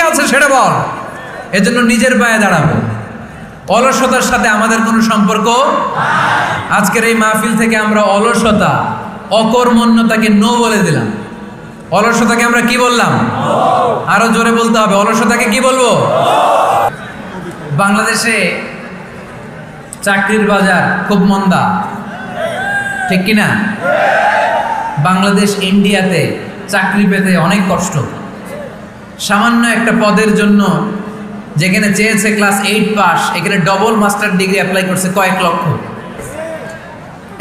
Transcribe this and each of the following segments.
আছে সেটা বল। এজন্য নিজের পায়ে দাঁড়াবো। অলসতার সাথে আমাদের কোনো সম্পর্ক। আজকের এই মাহফিল থেকে আমরা অলসতা, অকর্মণ্যতাকে নো বলে দিলাম। অলসতাকে আমরা কি বললাম? আরো জোরে বলতে হবে, অলসতাকে কি বলবো? বাংলাদেশে চাকরির বাজার খুব মন্দা, ঠিক কিনা? বাংলাদেশ ইন্ডিয়াতে চাকরি পেতে অনেক কষ্ট। সামান্য একটা পদের জন্য যেখানে চেয়েছে ক্লাস 8 পাস, এখানে ডবল মাস্টার ডিগ্রি অ্যাপ্লাই করছে কয়েক লক্ষ।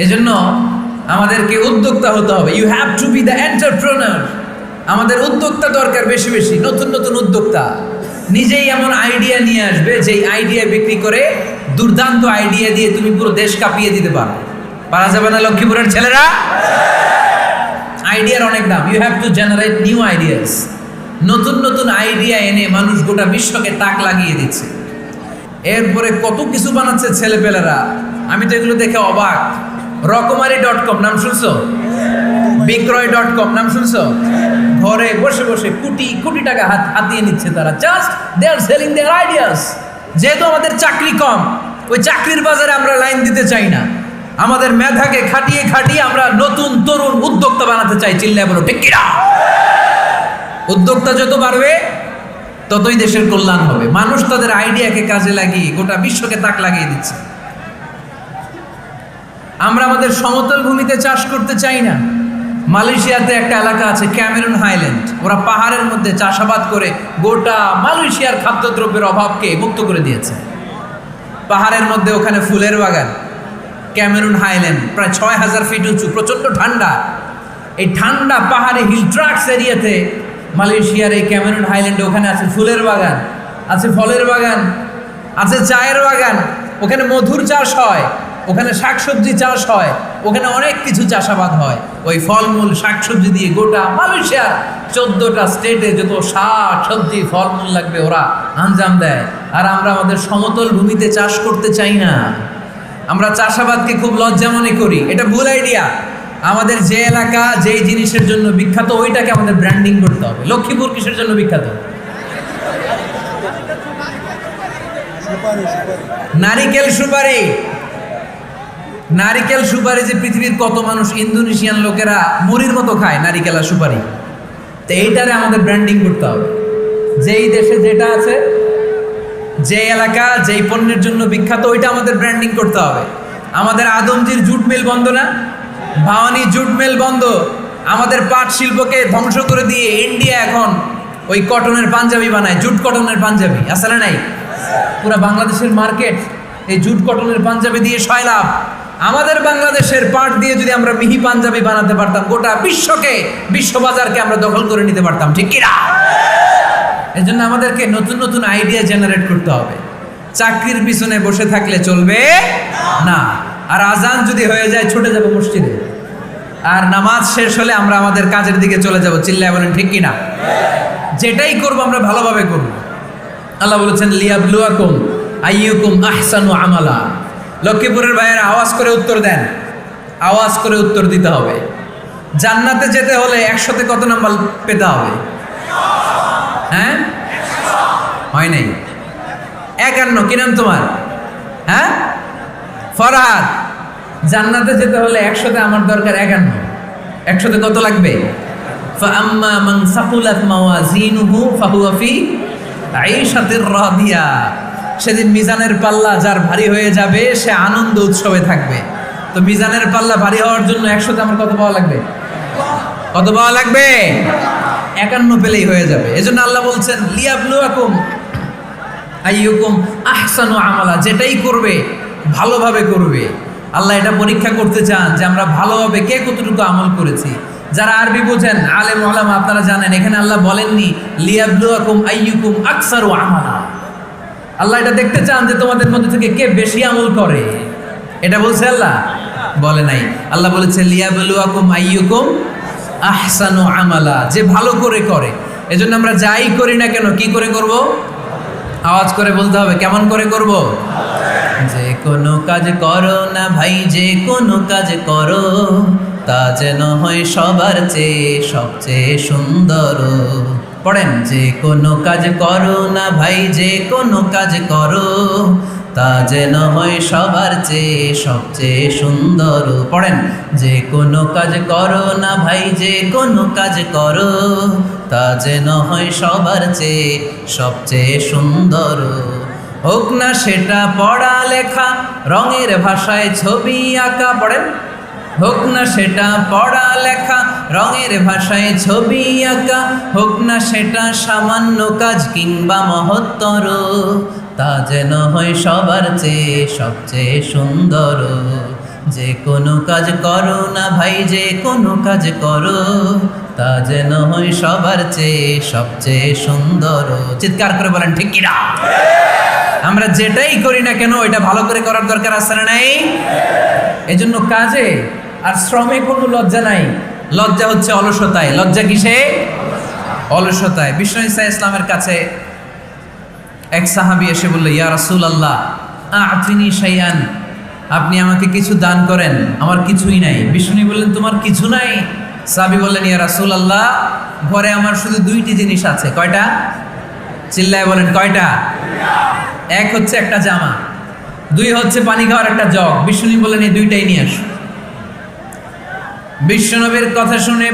এজন্য আমাদেরকে উদ্যোক্তা হতে হবে। You have to be the entrepreneur. আমাদের উদ্যোক্তা দরকার, বেশি বেশি নতুন নতুন উদ্যোক্তা। নিজেই এমন আইডিয়া নিয়ে আসবে যেই আইডিয়া বিক্রি করে দুর্দান্ত আইডিয়া দিয়ে তুমি পুরো দেশ কাঁপিয়ে দিতে পারো। পারা যাবে না লক্ষ্মীপুরের ছেলেরা? আইডিয়ার অনেক দাম। You have to generate new ideas. নতুন নতুন আইডিয়া এনে মানুষ গোটা বিশ্বকে তাক লাগিয়ে দিচ্ছে। এরপরে কত কিছু বানাচ্ছে ছেলেপেলেরা, আমি তো এগুলো দেখে অবাক। রকমারি.com নাম শুনছো? বিক্রয়.com নাম শুনছো? ঘরে বসে বসে কোটি কোটি টাকা হাতিয়ে নিচ্ছে তারা। Just they are selling their ideas. যেহেতু আমাদের চাকরি কম, ওই চাকরির বাজারে আমরা লাইন দিতে চাই না। আমাদের মেধাকে খাটিয়ে খাটিয়ে আমরা নতুন তরুণ উদ্যোক্তা বানাতে চাই। চিল্লায় বলো ঠিক কিনা? উদ্যোক্তা যত বাড়বে ততই দেশের কল্যাণ হবে। মানুষ তাদের আইডিয়াকে কাজে লাগিয়ে গোটা বিশ্বকে তাক লাগিয়ে দিচ্ছে। আমরা আমাদের সমতল ভূমিতে চাষ করতে চাই না। মালয়েশিয়াতে একটা এলাকা আছে ক্যামেরুন হাইল্যান্ড। ওরা পাহাড়ের মধ্যে চাষাবাদ করে গোটা মালয়েশিয়ার খাদ্যদ্রব্যের অভাবকে মুক্ত করে দিয়েছে। পাহাড়ের মধ্যে ওখানে ফুলের বাগান। ক্যামেরুন হাইল্যান্ড প্রায় 6000 ফিট উঁচু, প্রচণ্ড ঠান্ডা। এই ঠান্ডা পাহাড়ে হিল ট্রাক্স এরিয়াতে মালয়েশিয়ার এই ক্যামেরুন হাইল্যান্ডে ওখানে আছে ফুলের বাগান, আছে ফলের বাগান, আছে চায়ের বাগান। ওখানে মধুর চাষ হয়, ওখানে শাকসবজি চাষ হয়, ওখানে অনেক কিছু চাষাবাদ হয়। ওই ফলমূল শাকসবজি দিয়ে গোটা মালয়েশিয়ার 14টা স্টেটে যত শাক সবজি ফলমূল লাগবে ওরা আঞ্জাম দেয়। আর আমরা আমাদের সমতল ভূমিতে চাষ করতে চাই না। আমরা চাষাবাদকে খুব লজ্জা মনে করি। এটা ভুল আইডিয়া। আমাদের যে এলাকা যেই জিনিসের জন্য বিখ্যাত ওইটাকে আমাদের ব্র্যান্ডিং করতে হবে। লক্ষ্মীপুর কিসের জন্য বিখ্যাত? নারিকেল সুপারি। নারিকেল সুপারি যে পৃথিবীর কত মানুষ, ইন্দোনেশিয়ান লোকেরা মুড়ির মতো খায় নারিকেল আর সুপারি। তো এইটারে আমাদের ব্র্যান্ডিং করতে হবে। যেই দেশে যেটা আছে, যে এলাকা যেই পণ্যের জন্য বিখ্যাত ওইটা আমাদের ব্র্যান্ডিং করতে হবে। আমাদের আদমজির জুট মিল বন্ধ না? ভাওয়ানি জুট মিল বন্ধ। আমাদের পাট শিল্পকে ধ্বংস করে দিয়ে ইন্ডিয়া এখন ওই কটনের পাঞ্জাবি বানায়, জুট কটনের পাঞ্জাবি। আসলে নাই? পুরা বাংলাদেশের মার্কেট এই জুট কটনের পাঞ্জাবি দিয়ে সয়লাভ। আমাদের বাংলাদেশের পাট দিয়ে যদি আমরা মিহি পাঞ্জাবি বানাতে পারতাম, গোটা বিশ্ববাজারকে আমরা দখল করে নিতে পারতাম, ঠিক কিনা? এর জন্য আমাদেরকে নতুন নতুন আইডিয়া জেনারেট করতে হবে। চাকরির পিছনে বসে থাকলে চলবে না। আর আজান যদি হয়ে যায় ছুটে যাব মসজিদে, আর নামাজ শেষ হলে আমরা আমাদের কাজের দিকে চলে যাব। চিল্লায় বলেন ঠিক কিনা? যেটাই করব আমরা ভালোভাবে করব। আল্লাহ বলেছেন লিয়াবলুয়াকুম আইয়ুকুম আহসানু আমালা। লক্ষ্মীপুরের ভাইয়েরা আওয়াজ করে উত্তর দেন। আওয়াজ করে উত্তর দিতে হবে। জান্নাতে যেতে হলে 100তে কত নাম্বার পেতে হবে? হ্যাঁ, হয় নাই 51। কি নাম তোমার? হ্যাঁ, ফরহাদ। জান্নাতে যেতে হলে 100তে আমার দরকার 51। 100তে কত লাগবে? ফাআম্মা মান সাকুলাত মাওয়াজিনুহু ফাহুয়া ফি আইশাতির রাদিয়া। সেদিন মিজানের পাল্লা যার ভারী হয়ে যাবে সে আনন্দ উৎসবে থাকবে। তো মিজানের পাল্লা ভারী হওয়ার জন্য 100তে আমার কত পাওয়া লাগবে? কত পাওয়া লাগবে? 51 পেলেই হয়ে যাবে। এজন্য আল্লাহ বলছেন লিয়াবলুয়াকুম আইয়ুকুম আহসানু আমালা। যেটাই করবে ভালোভাবে করবে। আল্লাহ এটা পরীক্ষা করতে চান যে আমরা ভালোভাবে কে কতটুকু আমল করেছি। যারা আরবি বোঝেন আলেম ওলামা আপনারা জানেন, এখানে আল্লাহ বলেননি লিয়াবলুয়াকুম আইয়ুকুম আকসারু আমালা। আল্লাহ এটা দেখতে চান যে তোমাদের মধ্যে থেকে কে বেশি আমল করে। এটা বলছে আল্লাহ? বলে নাই। আল্লাহ বলেছে লিয়াবলুয়াকুম আইয়ুকুম আহসানু আমালা। যে ভালো করে করে। এজন্য আমরা যাই করি না কেন কি করে করব? আওয়াজ করে বলতে হবে। কেমন করে করব? যে কোনো কাজ করো না ভাই, যে কোনো কাজ করো তা যেন হয় সবার চেয়ে সবচেয়ে সুন্দর। পড়েন, যে কোনো কাজ করো না ভাই, যে কোনো কাজ করো, তা যেন হয় সবার চেয়ে সবচেয়ে সুন্দর। পড়েন, যে কোনো কাজ করো না ভাই, যে কোনো কাজ করো, তা যেন হয় সবার চেয়ে সবচেয়ে সুন্দর। হোক না সেটা পড়া লেখা, রঙের ভাষায় ছবি আঁকা। পড়েন, হোক না সেটা পড়া লেখা, রঙের ভাষায় ছবি আঁকা, হোক না সেটা সামান্য কাজ কিংবা মহত্তর, তা যেন হয় সবার চেয়ে সবচেয়ে সুন্দর। যে কোনো কাজ করো না ভাই, যে কোনো কাজ করো, তা যেন হয় সবার চেয়ে সবচেয়ে সুন্দর। চিৎকার করে বলেন ঠিক কিনা? আমরা যেটাই করি না কেন এটা ভালো করে করার দরকার আছে না নাই? এজন্য কাজে আর শ্রমে কোনো লজ্জা নাই। লজ্জা হচ্ছে অলসতায়। লজ্জা কিসে? অলসতায়। বিষ্ণু ঈসা ইসলামের কাছে এক সাহাবী এসে বলল, ইয়া রাসূলুল্লাহ আ'তিনি শাইআন, আপনি আমাকে কিছু দান করেন, আমার কিছুই নাই। বিষ্ণু বললেন, তোমার কিছু নাই? সাহাবী বললেন, ইয়া রাসূলুল্লাহ ঘরে আমার শুধু দুইটি জিনিস আছে। কয়টা? চিল্লায় বলেন কয়টা? এক হচ্ছে একটা জামা, দুই হচ্ছে পানি খাওয়ার একটা জগ। বিষ্ণু বললেন, এই দুইটাই নিয়ে আসো। বিশ্বনবীর কথা শুনে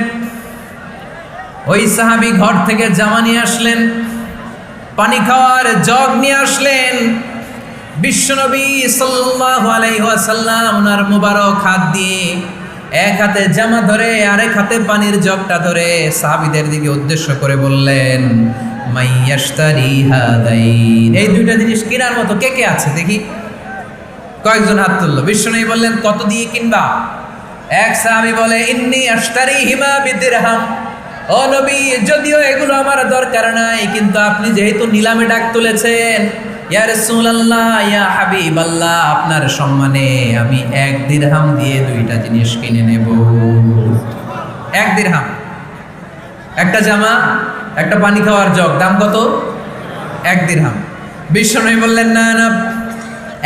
ওই সাহাবী ঘর থেকে জামা নিয়ে আসলেন, পানি খাওয়ার জগ নিয়ে আসলেন। বিশ্বনবী সাল্লাল্লাহু আলাইহি ওয়াসাল্লাম ওনার মুবারক হাত দিয়ে এক হাতে জামা ধরে আরেক হাতে পানির জগটা ধরে সাহাবীদের দিকে উদ্দেশ্য করে বললেন, মাইয়াশতারি হাদাইন, এই দুইটা জিনিস কেনার মতো কে কে আছে দেখি? কয়েকজন হাত তুলল। বিশ্বনবী বললেন, কত দিয়ে কিনবা? এক সাহাবী বলে, ইন্নী আশতারিহিমা বিদিরহাম, ও নবী যদিও এগুলো আমার দরকার নাই, কিন্তু আপনি যেহেতু নিলামে ডাক তুলেছেন, ইয়া রাসূলুল্লাহ ইয়া হাবিবাল্লাহ, আপনার সম্মানে আমি 1 দিরহাম দিয়ে দুইটা জিনিস কিনে নেব। 1 দিরহাম, একটা জামা, একটা পানি খাওয়ার জগ, দাম কত? 1 দিরহাম। বিশ্বনবী বললেন, না না,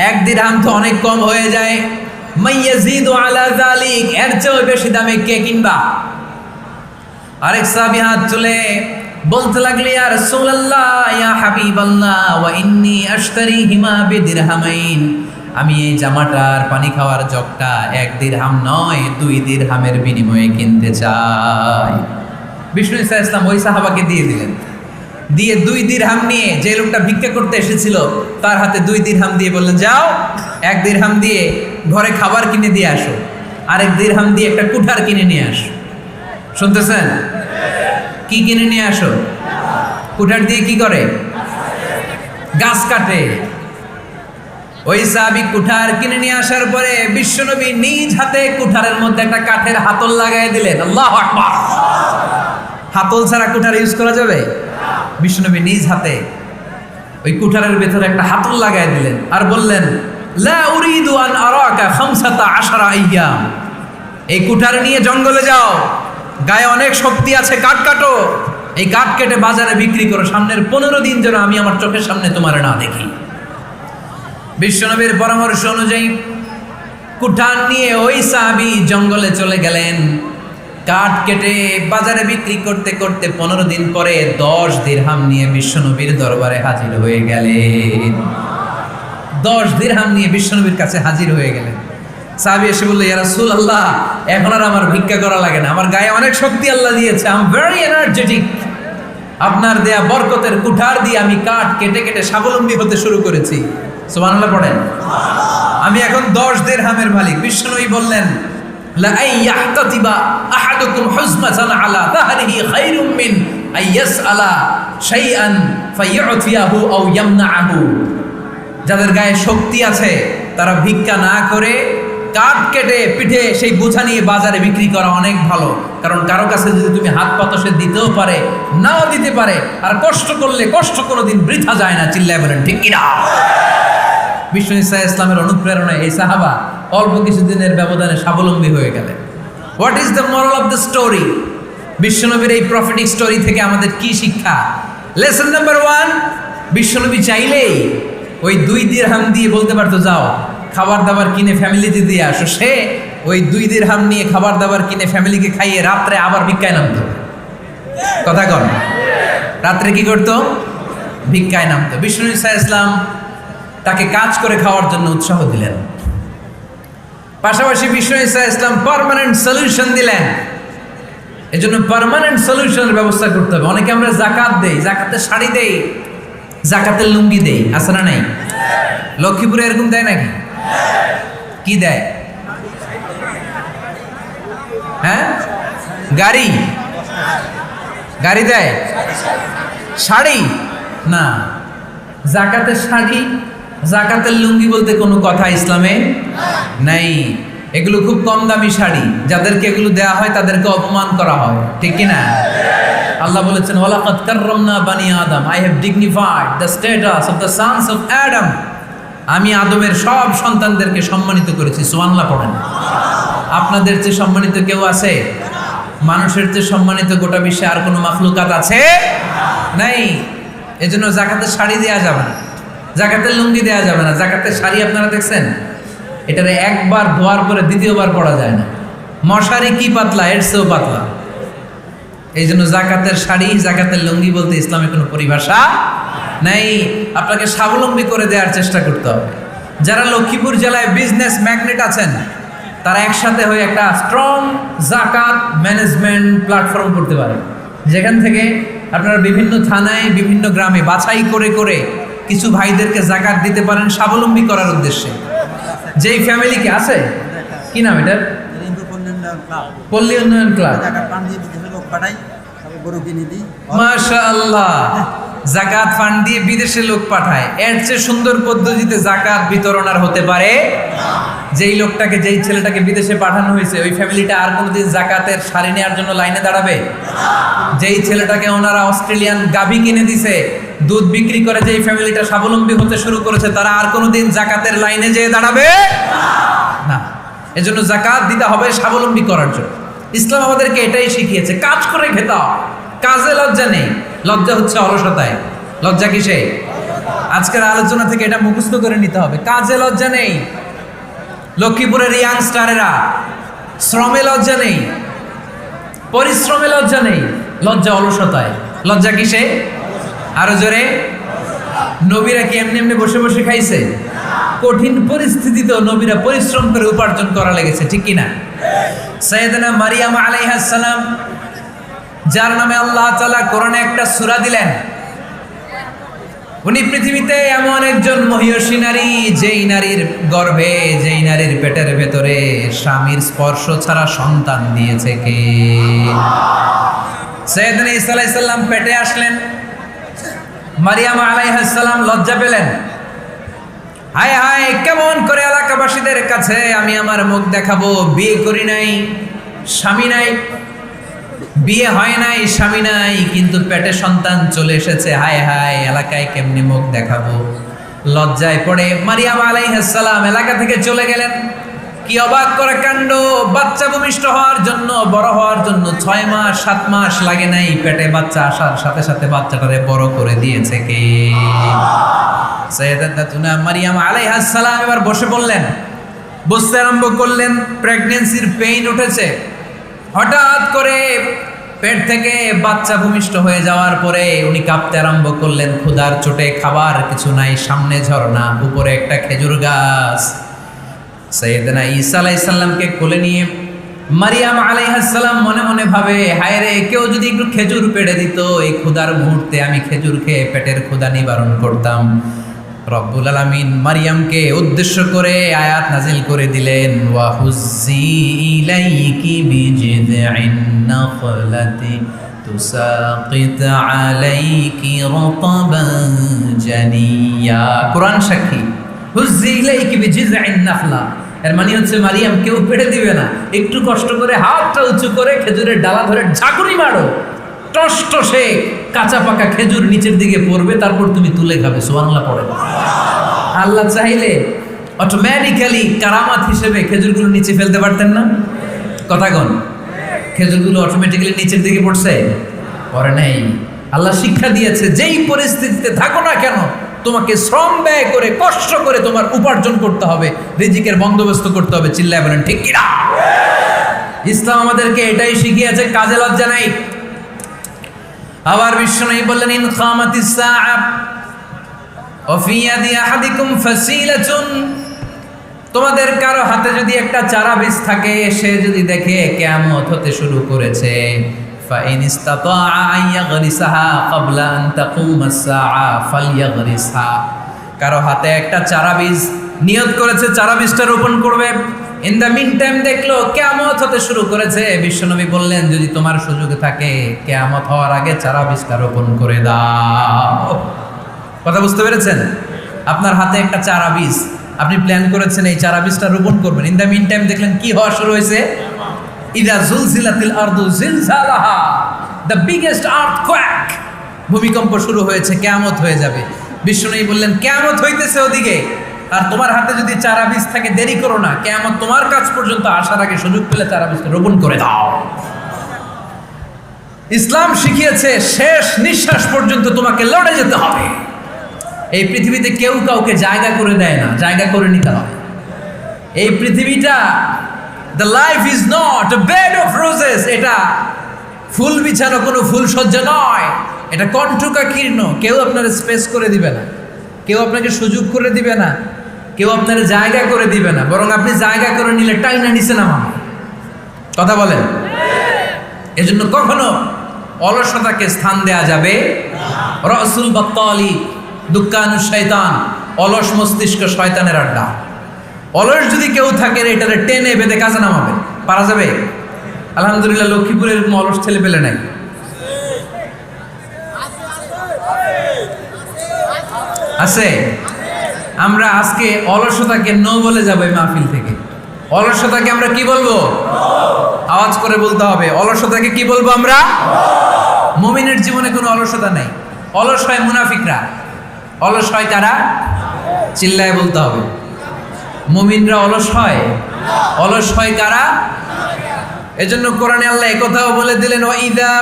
1 দিরহাম তো অনেক কম হয়ে যায়, মাইয়াজিদু আলা যালিক, এর চেয়ে বেশি দামে কে কিনবা? আরেক সাহাবী হাত তুলে বলতে লাগলেন, ইয়া রাসূলুল্লাহ ইয়া হাবিবাল্লাহ ওয়া ইন্নী আশতারিহিমা বিদিরহামাইন, আমি এই জামাটার পানি খাওয়ার জগটা 1 দিরহাম নয় 2 দিরহামের বিনিময়ে কিনতে চাই। বিষ্ণু ঈসা ইসলাম ওই সাহাবাকে দিয়ে দিলেন। দিয়ে 2 দিরহাম নিয়ে যে লোকটা ভিক্ষা করতে এসেছিল তার হাতে 2 দিরহাম দিয়ে বললেন, যাও 1 দিরহাম দিয়ে ঘরে খাবার কিনে দিয়ে আসো, আরেক দিরহাম দিয়ে একটা কুঠার কিনে নিয়ে আসো। শুনতেছেন? কি কিনে নিয়ে আসো? কুঠার দিয়ে কি করে? গাছ কাটে। ওই সাহাবী কুঠার কিনে নিয়ে আসার পরে বিশ্বনবী নিজ হাতে কুঠারের মধ্যে একটা কাঠের হাতল লাগাই দিলেন। আল্লাহু আকবার! হাতল ছাড়া কুঠার ইউজ করা যাবে? বিশ্বনবী নিজ হাতে ওই কুঠারের ভেতরে একটা হাতল লাগাই দিলেন আর বললেন, লা উরিদু আন আরাকা 15 আইয়াম, এই কুঠার নিয়ে জঙ্গলে যাও, গায়ে অনেক শক্তি আছে, কাঠ কাটো, এই কাঠ কেটে বাজারে বিক্রি করো, সামনের 15 দিন যেন আমি আমার চোখের সামনে তোমার না দেখি। বিশ্বনবীর পরামর্শ অনুযায়ী কুঠার নিয়ে ওই সাহাবী জঙ্গলে চলে গেলেন। কাঠ কেটে বাজারে বিক্রি করতে করতে 15 দিন পরে 10 দিরহাম নিয়ে বিশ্বনবীর দরবারে হাজির হয়ে গেলেন। 10 দিরহাম নিয়ে বিশ্বনবীর কাছে হাজির হয়ে গেলেন। সাহাবী এসে বলল, ইয়া রাসূলুল্লাহ এখন আর আমার ভিক্ষা করা লাগে না, আমার গায়ে অনেক শক্তি আল্লাহ দিয়েছে, আই এম ভেরি এনার্জেটিক, আপনার দেয়া বরকতের কুঠার দিয়ে আমি কাঠ কেটে কেটে স্বাবলম্বী হতে শুরু করেছি। সুবহানাল্লাহ পড়েন। আমি এখন 10 দিরহামের মালিক। বিশ্বনবী বললেন, লা আইয়াহতাতিবা আহাদুকুম হুজমাতান আলা যাহরিহি খায়রুম মিন আইয়াসআলা শাইআন ফায়ু'তিয়াহু আও ইয়ামনাহু, যাদের গায়ে শক্তি আছে তারা ভিক্ষা না করে কাঠ কেটে পিঠে সেই বোঝা নিয়ে বাজারে বিক্রি করা অনেক ভালো। কারণ কারো কাছে যদি তুমি হাত পাতো সে দিতেও পারে, নাও দিতে পারে, আর কষ্ট করলে কষ্ট কোনোদিন বৃথা যায় না। চিল্লায় বলেন ঠিক কিনা? বিষ্ণু ঈসা ইসলামের অনুপ্রেরণায় এই সাহাবা অল্প কিছুদিনের ব্যবধানে স্বাবলম্বী হয়ে গেলেন। What is the moral of the story? বিশ্বনবীর এই প্রফেটিক স্টোরি থেকে আমাদের কি শিক্ষা? লেসন নাম্বার 1, বিশ্বনবী চাইলেই ওই 2 দিরহাম দিয়ে বলতে পারতো, যাও খাবার দাবার কিনে ফ্যামিলিতে দিয়ে আসো। সে ওই 2 দিরহাম নিয়ে খাবার দাবার কিনে ফ্যামিলিকে খাইয়ে রাত্রে আবার ভিক্ষায় নামতো। কথা কন, রাত্রে কি করতো? ভিক্ষায় নামতো। বিষ্ণু ঈসা ইসলাম তাকে কাজ করে খাওয়ার জন্য উৎসাহ দিলেন। পাশাপাশি বিষ্ণু ঈসা ইসলাম পার্মানেন্ট সলিউশন দিলেন। এজন্য পার্মানেন্ট সলিউশনের ব্যবস্থা করতে হবে। অনেকে আমরা জাকাত দেই, জাকাতের শাড়ি দেই, জাকাতের লুঙ্গি দেই, আছে না নাই? লক্ষ্মীপুরে এরকম দেয় নাকি? কি দেয়? হ্যাঁ, গাড়ি গাড়ি দেয়, শাড়ি না। জাকাতের শাড়ি, জাকাতের লুঙ্গি বলতে কোনো কথা ইসলামে নাই। এগুলো খুব কম দামি শাড়ি, যাদেরকে এগুলো দেয়া হয় তাদেরকে অপমান করা হয়, ঠিক কি না? আল্লাহ বলেছেন ওয়ালাকাদ কাররামনা বানি আদম, I have dignified the status of the sons of Adam. আমি আদমের সব সন্তানদেরকে সম্মানিত করেছি। সুবহানাল্লাহ পড়েন। আপনাদের চেয়ে সম্মানিত কেউ আছে? মানুষের চেয়ে সম্মানিত গোটা বিশ্বে আর কোনো মাখলুকাত আছে? নাই। এজন্য জাকাতের শাড়ি দেয়া যাবে না, জাকাতের লুঙ্গি দেয়া যাবে না। জাকাতের শাড়ি আপনারা দেখছেন, এটারে একবার ধোয়ার পরে দ্বিতীয়বার পরা যায় না। মশারি কি পাতলা, এর চেয়েও পাতলা। এই জন্য জাকাতের শাড়ি, জাকাতের লুঙ্গি বলতে ইসলামে কোনো পরিভাষা নাই। আপনাকে স্বাবলম্বী করে দেওয়ার চেষ্টা করতে হবে। যারা লক্ষ্মীপুর জেলায় বিজনেস ম্যাগনেট আছেন, তারা একসাথে হয়ে একটা স্ট্রং জাকাত ম্যানেজমেন্ট প্ল্যাটফর্ম করতে পারে, যেখান থেকে আপনারা বিভিন্ন থানায়, বিভিন্ন গ্রামে বাছাই করে করে কিছু ভাইদেরকে জাকাত দিতে পারেন স্বাবলম্বী করার উদ্দেশ্যে। যেই ফ্যামিলিকে আছে, কি নাম এটার? পল্লী উন্নয়ন ক্লাব। মাশাআল্লাহ, জাকাত ফান্ড দিয়ে বিদেশে লোক পাঠায়। এর চেয়ে সুন্দর পদ্ধতিতে জাকাত বিতরণ আর হতে পারে? যেই লোকটাকে, যেই ছেলেটাকে বিদেশে পাঠানো হয়েছে, ওই ফ্যামিলিটা আর কোনোদিন জাকাতের শাড়ি নেওয়ার জন্য লাইনে দাঁড়াবে? যেই ছেলেটাকে ওনারা অস্ট্রেলিয়ান গাভী কিনে দিছে, দুধ বিক্রি করে যেই ফ্যামিলিটা স্বাবলম্বী হতে শুরু করেছে, তারা আর কোনোদিন জাকাতের লাইনে যেয়ে দাঁড়াবে না। এজন্য জাকাত দিতে হবে স্বাবলম্বী করার জন্য। ইসলাম আমাদেরকে এটাই শিখিয়েছে, কাজ করে খেতে হবে। কাজে লজ্জা নেই, লজ্জা হচ্ছে অলসতায়। লজ্জা কিসে? আজকের আলোচনা থেকে এটা মুখস্থ করে নিতে হবে, কাজে লজ্জা নেই। লক্ষ্মীপুরের ইয়াংস্টারেরা শ্রমে লজ্জা নেই, পরিশ্রমে লজ্জা নেই, লজ্জা অলসতায়। লজ্জা কিসে? আরো জোরে। নবীরা কি এমনি এমনি বসে বসে খাইছে? কঠিন পরিস্থিতিতেও নবীরা পরিশ্রম করে উপার্জন করা লেগেছে, ঠিক কিনা? সাইয়েদনা মারিয়াম আলাইহিস সালাম, যার নামে আল্লাহ তাআলা কোরআনে একটা সূরা দিলেন, উনি পৃথিবীতে এমন একজন মহিয়সী নারী, যেই নারীর গর্ভে, যেই নারীর পেটের ভেতরে স্বামীর স্পর্শ ছাড়া সন্তান দিয়েছে কে? সাইয়েদনা ঈসা আলাইহিস সালাম পেটে আসলেন। মারিয়াম আলাইহিস সালাম লজ্জা পেলেন। হায় হায়, কেমন করে এলাকাবাসীদের কাছে আমি আমার মুখ দেখাবো? বিয়ে করি নাই, স্বামী নাই, বিয়ে হয় নাই, স্বামী নাই, কিন্তু পেটে সন্তান চলে এসেছে। হায় হায়, এলাকায় কেমনি মুখ দেখাবো? লজ্জায় পড়ে মারিয়াম আলাইহিস সালাম এলাকা থেকে চলে গেলেন। কি অবাক করা কাণ্ড! বাচ্চা ভূমিষ্ঠ হওয়ার জন্য, বড় হওয়ার জন্য 6 মাস 7 মাস লাগে নাই, পেটে বাচ্চা আসার সাথে সাথে বাচ্চাটারে বড় করে দিয়েছে কে? সাইয়েদাতুনা মারিয়াম আলাইহিস সালাম এবার বসে পড়লেন, বসতে আরম্ভ করলেন। প্রেগন্যান্সির পেইন উঠেছে। হঠাৎ করে পেট থেকে বাচ্চা ভূমিষ্ঠ হয়ে যাওয়ার পরে উনি কাঁপতে আরম্ভ করলেন। ক্ষুধার চোটে খাবার কিছু নাই, সামনে ঝর্ণা, উপরে একটা খেজুর গাছ। সাইয়েদনা ঈসা আলাইহিস সালামকে কোলে নিয়ে মারিয়াম আলাইহিস সালাম মনে মনে ভাবে, হায় রে, কেউ যদি একটু খেজুর পেড়ে দিত, এই ক্ষুধার মুহূর্তে আমি খেজুর খেয়ে পেটের ক্ষুধা নিবারণ করতাম। রব্বুল আলামিন মারিয়ামকে উদ্দেশ্য করে আয়াত নাজিল করে দিলেন, ওয়া হুজ্জি ইলাইকি বিজিদঈন নাখলাতি তুসাকিত আলাইকি রাতাবান জানিয়া। কোরআন সাক্ষী, হুজ্জি ইলাইকি বিজিদঈন নাখলা, এর মানে হচ্ছে মারিয়াম, কেউ পেড়ে দিবে না, একটু কষ্ট করে হাতটা উঁচু করে খেজুরের ডালা ধরে ঝাঁকুনি মারো, টস টসে কাঁচা পাকা খেজুর নিচের দিকে পড়বে, তারপর তুমি তুলে খাবে। সুবহানাল্লাহ পড়ে। আল্লাহ চাইলে অটোমেটিক্যালি কারামাত হিসেবে খেজুরগুলো নিচে ফেলতে পারতেন না? কথা কোন? খেজুরগুলো অটোমেটিক্যালি নিচের দিকে পড়ছে? পড়ে নাই। আল্লাহ শিক্ষা দিয়েছে, যেই পরিস্থিতিতে থাকো না কেন, তোমাকে শ্রম ব্যয় করে, কষ্ট করে তোমার উপার্জন করতে হবে, রিজিকের বন্দোবস্ত করতে হবে। চিল্লায় বলেন ঠিক কিনা? ইসলাম আমাদেরকে এটাই শিখিয়েছে, কাজে লজ্জা নাই। আবার বিশ্বনবী বললেন ইন খামাতিস সাআ ওয়া ফি ইয়াদি আহাদিকুম ফাসিলাতুন, তোমাদের কারো হাতে যদি একটা চারা বীজ থাকে, সে যদি দেখে কিয়ামত হতে শুরু করেছে, ফাইন ইসতাতাআ আন ইয়াগরিসাহা ক্বাবলা আন তাকুমাস সাআ ফালইয়াগরিসহা, কারো হাতে একটা চারা বীজ নিয়ত করেছে, চারা বীজটা রোপণ করবে, ইন দ্য মিন টাইম দেখলো কিয়ামত হতে শুরু করেছে, বিশ্বনবী বললেন যদি তোমার সুযোগ থাকে কিয়ামত হওয়ার আগে চারা বীজটা রোপণ করে দাও। কথা বুঝতে পেরেছেন? আপনার হাতে একটা চারা বীজ, আপনি প্ল্যান করেছেন এই চারা বীজটা রোপণ করবেন, ইন দ্য মিন টাইম দেখলেন কি হওয়া শুরু হয়েছে, ইদা জুলজিলাতিল আরদু জিলজালাহা, দ্য বিগেস্ট আর্থকোয়েক, ভূমিকম্প শুরু হয়েছে, কিয়ামত হয়ে যাবে। বিশ্বনবী বললেন কিয়ামত হইতেছে ওদিকে, আর তোমার হাতে যদি চারা বীজ থাকে দেরি করো না, কিয়ামত তোমার কাছ পর্যন্ত আসার আগে সুযোগ পেলে চারা বীজটা রোপণ করে দাও। ইসলাম শিখিয়েছে শেষ নিঃশ্বাস পর্যন্ত তোমাকে লড়ে যেতে হবে। এই পৃথিবীতে কেউ কাউকে জায়গা করে দেয় না, জায়গা করে নিতে হয়। এই পৃথিবীটা, the life is not a bed of roses, এটা ফুল বিছানো কোনো ফুলসজ্জা নয়, এটা কণ্টকাকীর্ণ। কেউ আপনার স্পেস করে দিবে না, কেউ আপনাকে সুযোগ করে দিবে না, কেউ আপনার জায়গা করে দিবে না, বরং আপনি জায়গা করে নিলে টাইনা নিচে নামাবে। কথা বলেন? এজন্য কখনো অলসতাকে স্থান দেয়া যাবে না। রাসূল বাত্তালি দুক্কানুশ শয়তান, অলস মস্তিষ্ক শয়তানের আড্ডা। অলস যদি কেউ থাকে এটারে টেনে বেঁধে কাজে নামাবে, পারা যাবে? আলহামদুলিল্লাহ লক্ষ্মীপুরের অলস ছেলে পেলে নাই। আছে? আমরা আজকে অলসতাকে নো বলে যাবো এই মাহফিল থেকে। অলসতাকে আমরা কি বলবো? আওয়াজ করে বলতে হবে, অলসতাকে কি বলবো আমরা? মুমিনের জীবনে কোনো অলসতা নাই। অলস হয় মুনাফিকরা। অলস হয় কারা? চিল্লায় বলতে হবে। মুমিনরা অলস হয়? অলস হয় কারা? এজন্য কোরআনে আল্লাহ একথাও বলে দিলেন, ওয়াইদা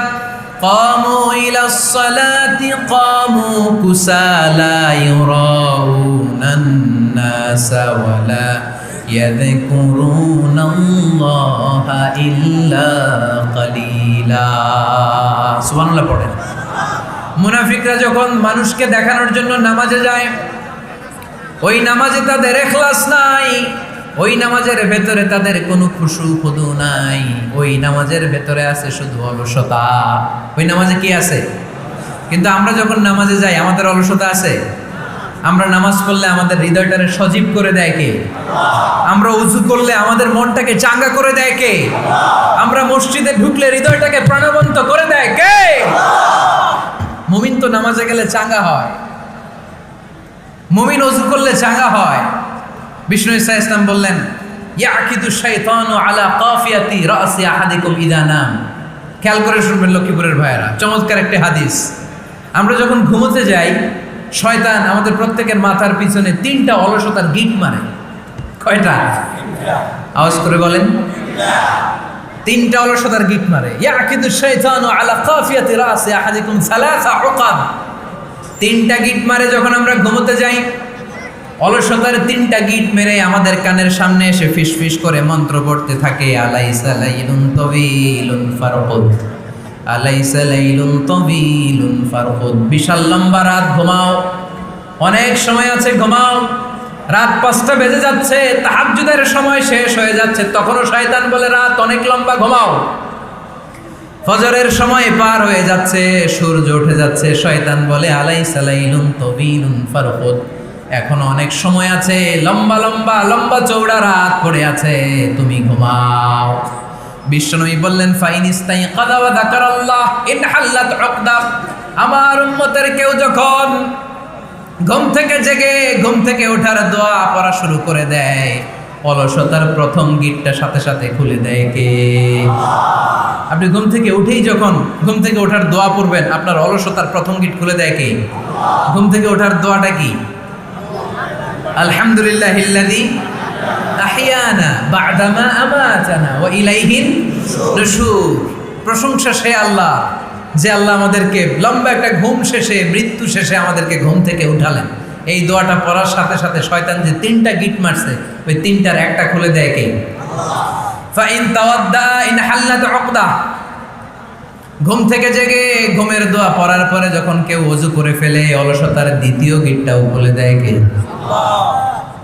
কামু ইলাস সালাতি কামু কুসালা ইউরাউনান নাসা ওয়ালা ইয়াযকুরুনাল্লাহা ইল্লা কালিলা। সুবহানাল্লাহ পড়েন। মুনাফিকরা যখন মানুষকে দেখানোর জন্য নামাজে যায়, ওই নামাজে তাদের ইখলাস নাই, ওই নামাজের ভেতরে তাদের কোনো খুশু খুদু নাই, ওই নামাজের ভেতরে আছে শুধু অলসতা। ওই নামাজে কি আছে? কিন্তু আমরা যখন নামাজে যাই আমাদের অলসতা আছে? আমরা নামাজ পড়লে আমাদের হৃদয়টাকে সজীব করে দেয় কে? আমরা উযু করলে আমাদের মনটাকে চাঙ্গা করে দেয় কে? আমরা মসজিদে ঢুকলে হৃদয়টাকে প্রাণবন্ত করে দেয় কে? মুমিন তো নামাজে গেলে চাঙ্গা হয়, মুমিন ওযু করলে চাঙ্গা হয়। বিষ্ণু ঈসা ইসলাম বললেন, ইয়াকিদু শাইতানু আলা কাফিয়াতি রাসি আহাদিকুম ইদা নাম। খেয়াল করে শুনবেন লক্ষ্মীপুরের ভাইয়েরা, চমৎকার একটি হাদিস। আমরা যখন ঘুমোতে যাই, শয়তান আমাদের প্রত্যেকের মাথার পিছনে 3টা অলসতার গিট মারে। কয়টা? আওয়াজ করে বলেন। 3টা অলসতার গিট মারে। ইয়াকিদু শাইতানু আলা কাফিয়াতি রাসি আহাদিকুম সালাসা উকাদ। 3টা গিট মারে যখন আমরা ঘুমোতে যাই। অলসতার 3টা গিট মেরে আমাদের কানের সামনে এসে ফিসফিস করে মন্ত্র পড়তে থাকে, আলাইসা লাইলুন তাওয়িলুন ফারকুদ, আলাইসা লাইলুন তাওয়িলুন ফারকুদ। বিশাল লম্বা রাত, ঘুমাও। অনেক সময় আছে, ঘুমাও। রাত 5টা বেজে যাচ্ছে, তাহাজ্জুদের সময় শেষ হয়ে যাচ্ছে, তখনও শয়তান বলে রাত অনেক লম্বা, ঘুমাও। ফজরের সময় পার হয়ে যাচ্ছে, সূর্য উঠে যাচ্ছে, শয়তান বলে আলাইসা লাইলুন তাওয়িলুন ফারকুদ, এখনো অনেক সময় আছে, লম্বা লম্বা লম্বা চৌড়া রাত পড়ে আছে, তুমি ঘুমাও। বিশ্বনবী বললেন, ফাইন ইস্তাইকাযা ওয়া যাকারাল্লাহ ইনহাল্লাত উকদা। আমার উম্মতের কেউ যখন ঘুম থেকে জেগে ঘুম থেকে ওঠার দোয়া পড়া শুরু করে দেয়, অলসতার প্রথম গিটটা সাথে সাথে খুলে দেয় কে? আপনি ঘুম থেকে উঠেই যখন ঘুম থেকে ওঠার দোয়া পড়বেন, আপনার অলসতার প্রথম গিট খুলে দেয় কে? ঘুম থেকে ওঠার দোয়াটা কি? আলহামদুলিল্লাহিল্লাযী আহইয়ানা বা'দামা আমাতানা ওয়া ইলাইহিন নুশুর। প্রশংসা সে আল্লাহ, যে আল্লাহ আমাদেরকে লম্বা একটা ঘুম শেষে, মৃত্যু শেষে আমাদেরকে ঘুম থেকে উঠালেন। এই দোয়াটা পড়ার সাথে সাথে শয়তান যে 3টা গিট মারছে, ওই 3টার একটা খুলে দেয় কে? ফাইন তাওয়াদ্দা ইনহাল্লাত উকদা। ঘুম থেকে জেগে ঘুমের দোয়া পড়ার পরে যখন কেউ ওযু করে ফেলে, অলসতার দ্বিতীয় গিটটাও খুলে দেয় কে?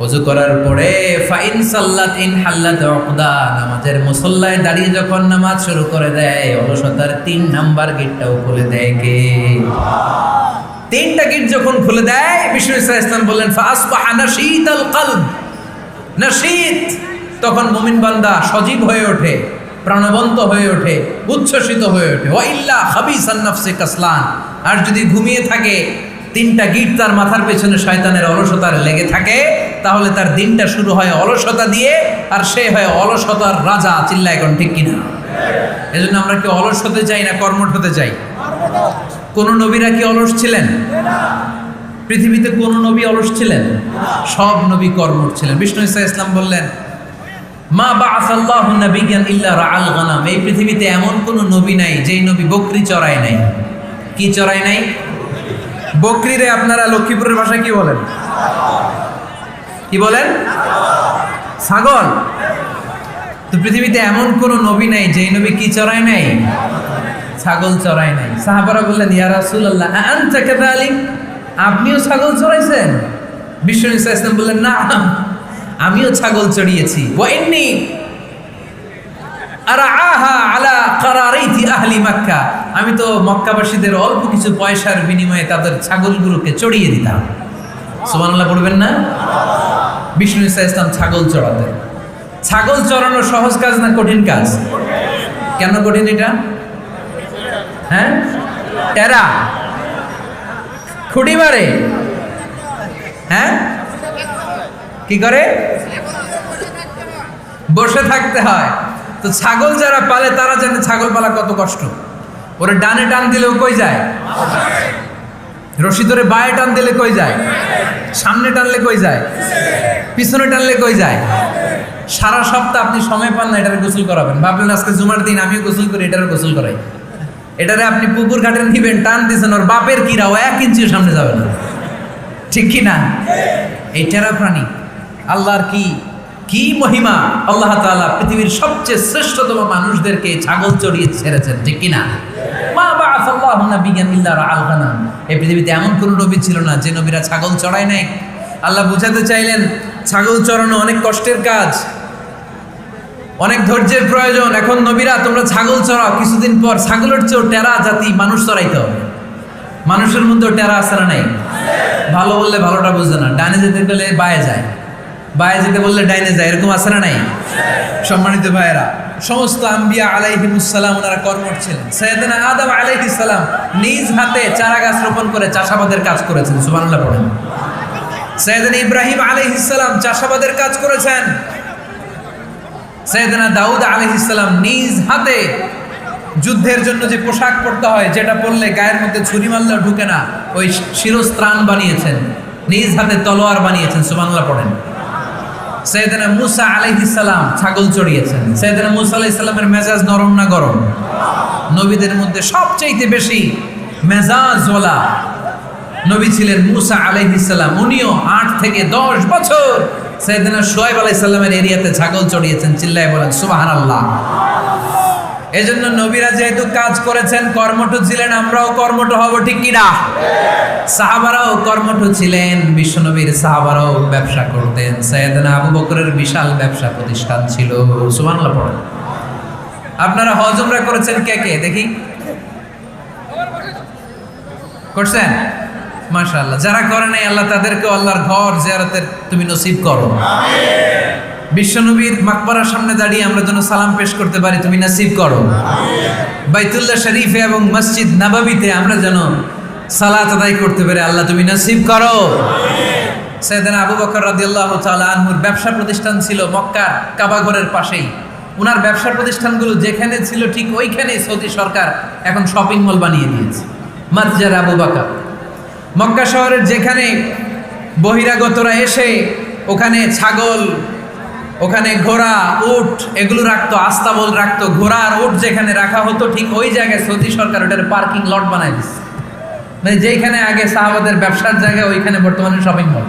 ওযু করার পরে ফাইন সাল্লাত ইন হাল্লাত উকদা, নামাজের মুসল্লায় দাঁড়িয়ে যখন নামাজ শুরু করে দেয়, অলসতার 3 নাম্বার গিটটাও খুলে দেয় কে? 3টা গিট যখন খুলে দেয়, বিষ্ণু সাল্লাল্লাহু আলাইহি ওয়াসাল্লাম বললেন ফাসবাহা নাশীতাল কলব, নাশীত, তখন মুমিন বান্দা সজীব হয়ে ওঠে, প্রাণবন্ত হয়ে ওঠে, উচ্ছ্বসিত হয়ে ওঠে। ওয়া ইল্লা খাবিসান নাফসি কাসলান, আর যদি ঘুমিয়ে থাকে, 3টা গিট তার মাথার পেছনে শয়তানের অলসতার লেগে থাকে, তাহলে তার দিনটা শুরু হয় অলসতা দিয়ে, আর সে হয় অলসতার রাজা। চিল্লায় কোন ঠিক কিনা? এজন্য আমরা কি অলস হতে চাই না কর্মঠ হতে চাই? কোন নবীরা কি অলস ছিলেন? পৃথিবীতে কোন নবী অলস ছিলেন? সব নবী কর্মঠ ছিলেন। বিষ্ণু ইসলাম বললেন মা বাআসাল্লাহু নাবিয়্যান ইল্লা রাআল গানাম, এই পৃথিবীতে এমন কোন নবী নাই যেই নবী বকরি চড়ায় নাই। কি চড়ায় নাই? বকরিরে আপনারা লক্ষ্মীপুরের ভাষায় কি বলেন? কি বলেন? ছাগল। তো পৃথিবীতে এমন কোন নবী নাই যেই নবী কি চড়ায় নাই? ছাগল চড়ায় নাই। সাহাবারা বললেন ইয়া রাসূলুল্লাহ আনতা কাযালিক, আপনিও ছাগল চড়াইছেন? বিষ্ণু ইসলাম বললেন না, আমিও ছাগল চড়িয়েছি। ওয়া ইন্নী আরআহা আলা কারারাইতি আহলি মক্কা, আমি তো মক্কাবাসীদের অল্প কিছু পয়সার বিনিময়ে তাদের ছাগলগুলোকে চড়িয়ে দিতাম। সুবহানাল্লাহ পড়বেন না? বিষ্ণু ইসলাম ছাগল চড়াতেন। ছাগল চড়ানো সহজ কাজ না কঠিন কাজ? কেন কঠিন এটা? হ্যাঁ, টেরা খুঁটি মারে। হ্যাঁ, কি করে? বসে থাকতে হয়। তো ছাগল যারা পালে তারা জানে ছাগল পালা কত কষ্ট। ওরে ডানে টান দিলেও কই যায়? রশি ধরে বায়ে টান দিলে কই যায়? সামনে টানলে কই যায়? পিছনে টানলে কই যায়? সারা সপ্তাহ আপনি সময় পান না এটারে গোসল করাবেন, ভাবলেন আজকে জুমার দিন আমিও গোসল করি, এটারে গোসল করাই। এটারে আপনি পুকুর ঘাটে নিবেন, টান দিয়েছেন, ওর বাপের কিরাও 1 ইঞ্চিও সামনে যাবে না। ঠিক কি না? এই টেরা প্রাণী আল্লাহর কি মহিমা! আল্লাহ তাআলা পৃথিবীর সবচেয়ে শ্রেষ্ঠতম মানুষদেরকে ছাগল চড়িয়ে ছেড়েছেন। ঠিক কি না? মা বাআসাল্লাহু নাবিয়্যান ইল্লা রাআল গানাম, এই পৃথিবীতে এমন কোন নবী ছিল না যে নবীরা ছাগল চড়ায় নাই। আল্লাহ বুঝাতে চাইলেন ছাগল চড়ানো অনেক কষ্টের কাজ, অনেক ধৈর্যের প্রয়োজন। এখন নবীরা তোমরা ছাগল চড়াও, কিছুদিন পর ছাগলের চেয়েও টেরা জাতি মানুষ চড়াইতে হবে। মানুষের মধ্যেও টেরা আছে না নাই? ভালো বললে ভালোটা বুঝে না, ডানে যেতে গেলে বায়ে যায়, বায়ে যেতে বললে ডাইনে যায়, এরকম আছে না নাই? সম্মানিত ভাইয়েরা, সমস্ত আম্বিয়া আলাইহিমুস সালাম ওনারা কর্মঠ ছিলেন। সাইয়েদনা আদম আলাইহিস সালাম নিজ হাতে চারা গাছ রোপণ করে চাষাবাদের কাজ করেছেন। সুবহানাল্লাহ পড়েন। সাইয়েদনা ইব্রাহিম আলাইহিস সালাম চাষাবাদের কাজ করেছেন। সাইয়েদনা দাউদ আলাইহিস সালাম নিজ হাতে যুদ্ধের জন্য যে পোশাক পরতে হয়, যেটা পরলে গায়ের মধ্যে ছুরি মারলেও ঢুকে না, ওই শিরস্ত্রাণ বানিয়েছেন, নিজ হাতে তলোয়ার বানিয়েছেন। সুবহানাল্লাহ পড়েন। সাইয়েদনা মুসা আলাইহিস সালাম ছাগল চড়িয়েছেন। সাইয়েদনা মুসা আলাইহিস সালামের মেজাজ নরম না গরম? নবীদের মধ্যে সবচেয়ে বেশি মেজাজওয়ালা নবী ছিলেন মুসা আলাইহিস সালাম। উনিও 8 থেকে 10 বছর সাইয়েদনা শুআয়ব আলাইহিস সালামের এরিয়াতে ছাগল চড়িয়েছেন। চিল্লায় বলেন সুবহানাল্লাহ। এজন্য নবীরা যেহেতু কাজ করেছেন, কর্মঠ ছিলেন, আমরাও কর্মঠ হব। ঠিক কি না? সাহাবারাও কর্মঠ ছিলেন। বিশ্বনবীর সাহাবারাও ব্যবসা করতেন। সাইয়েদনা আবু বকরের বিশাল ব্যবসা প্রতিষ্ঠান ছিল। সুবহানাল্লাহ পড়েন। আপনারা হজ উমরা করেছেন কে কে দেখি? করছেন? মাশাআল্লাহ। যারা করে নাই আল্লাহ তাদেরকে আল্লাহর ঘর জিয়ারতের তুমি নসিব করো। আমিন। বিশ্বনবীর মাকবারার সামনে দাঁড়িয়ে আমরা যেন সালাম পেশ করতে পারি, তুমি নসিব করো। বাইতুল্লাহ শরীফে এবং মসজিদ নববীতে আমরা যেন সালাত আদায় করতে পারি, আল্লাহ তুমি নসিব করো। সাইয়েদনা আবু বকর রাদিয়াল্লাহু তাআলা আনহুর ব্যবসা প্রতিষ্ঠান ছিল মক্কার কাবা ঘরের পাশেই। ওনার ব্যবসা প্রতিষ্ঠানগুলো যেখানে ছিল ঠিক ওইখানেই সৌদি সরকার এখন শপিং মল বানিয়ে দিয়েছে, মাতজার আবু বকর। মক্কা শহরের যেখানে বহিরাগতরা এসে ওখানে ছাগল, ওখানে ঘোড়া, উট এগুলো রাখতো, আস্তাবল রাখতো, ঘোড়া আর উট যেখানে রাখা হতো ঠিক ওই জায়গায় সৌদি সরকার ওটার পার্কিং লট বানাই দিচ্ছে। মানে যেখানে আগে সাহাবাদের ব্যবসার জায়গা, ওইখানে বর্তমানে শপিং মল।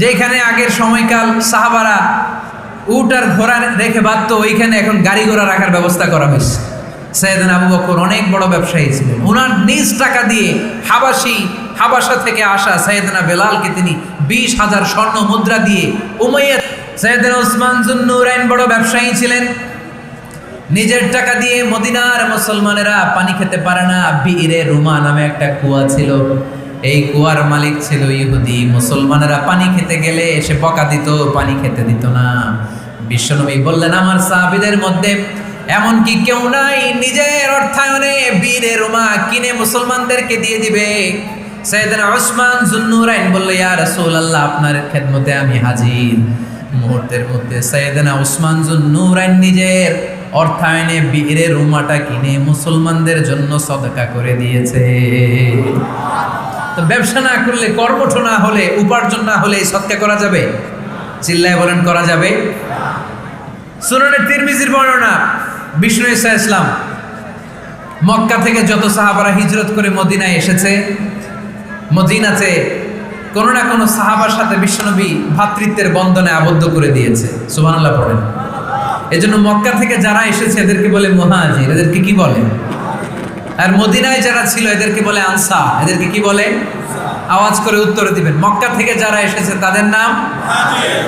যেখানে আগের সময়কাল সাহাবারা উট আর ঘোড়া রেখে বাঁধতো, ওইখানে এখন গাড়ি ঘোড়া রাখার ব্যবস্থা করা হয়েছে। সাইয়েদনা আবু বকর অনেক বড় ব্যবসায়ী ছিলেন, ওনার নিজ টাকা দিয়ে হাবাসা থেকে আসা সাইয়েদনা বেলালকে তিনি 20,000 স্বর্ণ মুদ্রা দিয়ে উমাইয়া। সাইয়েদনা উসমান যুন্নুরাইন বড় ব্যবসায়ী ছিলেন, নিজের টাকা দিয়ে মদিনার মুসলমানেরা পানি খেতে পারে না, বীরে রুমা নামে একটা কুয়া ছিল, এই কুয়ার মালিক ছিল ইহুদি। মুসলমানেরা পানি খেতে গেলে এসে বকা দিত, পানি খেতে দিত না। বিশ্বনবী বললেন, আমার সাহাবীদের মধ্যে এমন কি কেউ নাই নিজের অর্থায়নে বীরে রুমা কিনে মুসলমানদেরকে দিয়ে দিবে? সাইয়েদনা উসমান যুন্নুরাইন বলল, ইয়া রাসূলুল্লাহ, আপনার খেদমতে আমি হাজির। মুহূর্তের মধ্যে সাইয়েদনা উসমান যুন্নুরাইন নিজের অর্থায়নে বীরে রুমাটা কিনে মুসলমানদের জন্য সদকা করে দিয়েছে। তো ব্যবসা না করলে, কর্মঠ না হলে, উপার্জন না হলে সদকা করা যাবে? চিল্লায় বলেন, করা যাবে? সুনানে তিরমিজির বর্ণনা, বিষ্ণু ঈসা ইসলাম মক্কা থেকে যত সাহাবারা হিজরত করে মদিনায় এসেছে, মদিনাতে কোনো না কোনো সাহাবার সাথে বিশ্বনবী ভ্রাতৃত্বের বন্ধনে আবদ্ধ করে দিয়েছে। সুবহানাল্লাহ পড়েন। এজন্য মক্কা থেকে যারা এসেছে এদেরকে বলে মুহাজির, এদেরকে কি বলে? আর মদিনায় যারা ছিল এদেরকে বলে আনসার, এদেরকে কি বলে? আওয়াজ করে উত্তর দিবেন। মক্কা থেকে যারা এসেছে তাদের নাম মুহাজির,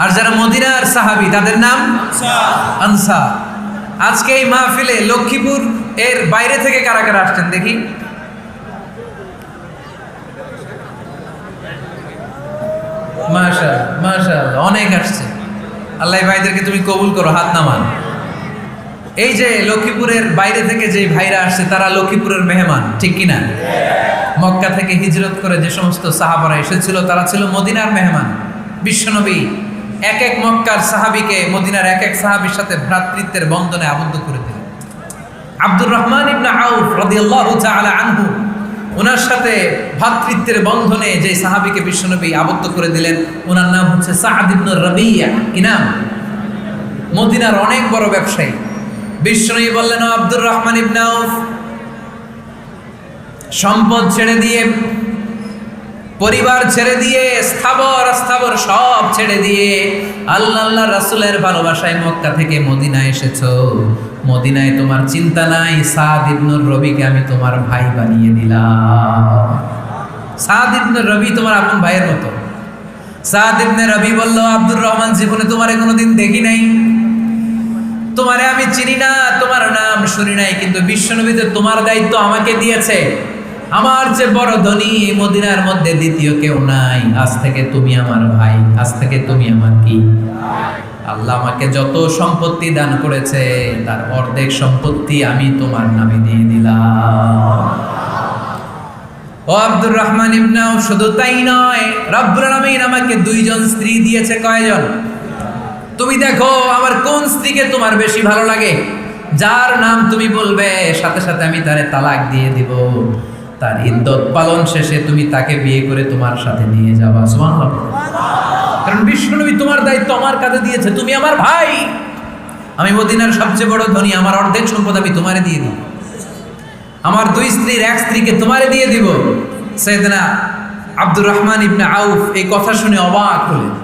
আর যারা মদিনার সাহাবী তাদের নাম আনসার। আজকে এই মাহফিলে লক্ষ্মীপুর এর বাইরে থেকে কারা কারা আসছেন দেখি? মাশাআল্লাহ, মাশাআল্লাহ, অনেক আসছে। আল্লাহ ভাইদেরকে তুমি কবুল করো, হাত নামান। এই যে লক্ষ্মীপুরের বাইরে থেকে যে ভাইরা আসছে তারা লক্ষ্মীপুরের মেহমান, ঠিক কিনা? মক্কা থেকে হিজরত করে যে সমস্ত সাহাবারা এসেছিল তারা ছিল মদিনার মেহমান। বিশ্বনবী এক এক মক্কার সাহাবীকে মদিনার এক এক সাহাবীর সাথে ভ্রাতৃত্বের বন্ধনে আবদ্ধ করে দিলেন। আব্দুর রহমান ইবনে আউফ রাদিয়াল্লাহু তাআলা আনহু, ওনার সাথে ভ্রাতৃত্বের বন্ধনে যে সাহাবীকে বিশ্বনবী আবদ্ধ করে দিলেন, ওনার নাম হচ্ছে সাআদ ইবনে রাবিয়া। কি নাম? মদিনার অনেক বড় ব্যবসায়ী। বিশ্বনবী বললেন, ও আব্দুর রহমান ইবনে আউফ, সম্পদ ছেড়ে দিয়ে, পরিবার ছেড়ে দিয়ে, স্থাবর অস্থাবর সব ছেড়ে দিয়ে আল্লাহ রাসূলের ভালোবাসায় মক্কা থেকে মদিনায় এসেছো। মদিনায় তোমার চিন্তা নাই, সাদ ইবনে রবিকে আমি তোমার ভাই বানিয়ে দিলাম। সাদ ইবনে রবি তোমার আপন ভাইয়ের মতো। সাদ ইবনে রবি বলল, আব্দুর রহমান, জীবনে তোমারে কোনোদিন দেখি নাই, তোমারে আমি চিনি না, তোমার নাম শুনি নাই, কিন্তু বিশ্বনবী তো তোমার দায়িত্ব আমাকে দিয়েছে। আমার যে বড় ধনী মদিনার মধ্যে দ্বিতীয় কেউ নাই। আজ থেকে তুমি আমার ভাই, আজ থেকে তুমি আমার কি? আল্লাহ আমাকে যত সম্পত্তি দান করেছে তার অর্ধেক সম্পত্তি আমি তোমার নামে দিয়ে দিলাম। ও আব্দুর রহমান ইবনে আউফ, শুধু তাই নয়, রব্বুল আলামিন আমাকে 2 জন স্ত্রী দিয়েছে। কয়জন? তুমি দেখো আমার কোন স্ত্রীকে তোমার বেশি ভালো লাগে, যার নাম তুমি বলবে সাথে সাথে আমি তারে তালাক দিয়ে দিব। তার ইদ্দত পালন শেষে তুমি তাকে বিয়ে করে তোমার সাথে নিয়ে যাবা। সুবহানাল্লাহ। কারণ বিশ্বনবী তোমার দায়িত্ব আমার কাছে দিয়েছে, তুমি আমার ভাই, আমি মদিনার সবচেয়ে বড় ধনী, আমার অর্ধেক সম্পদ আমি তোমারে দিয়ে দিব, আমার 2 স্ত্রীর 1 স্ত্রীকে তোমারে দিয়ে দিব। সাইয়েদনা আব্দুর রহমান ইবনে আউফ এই কথা শুনে অবাক হলেন।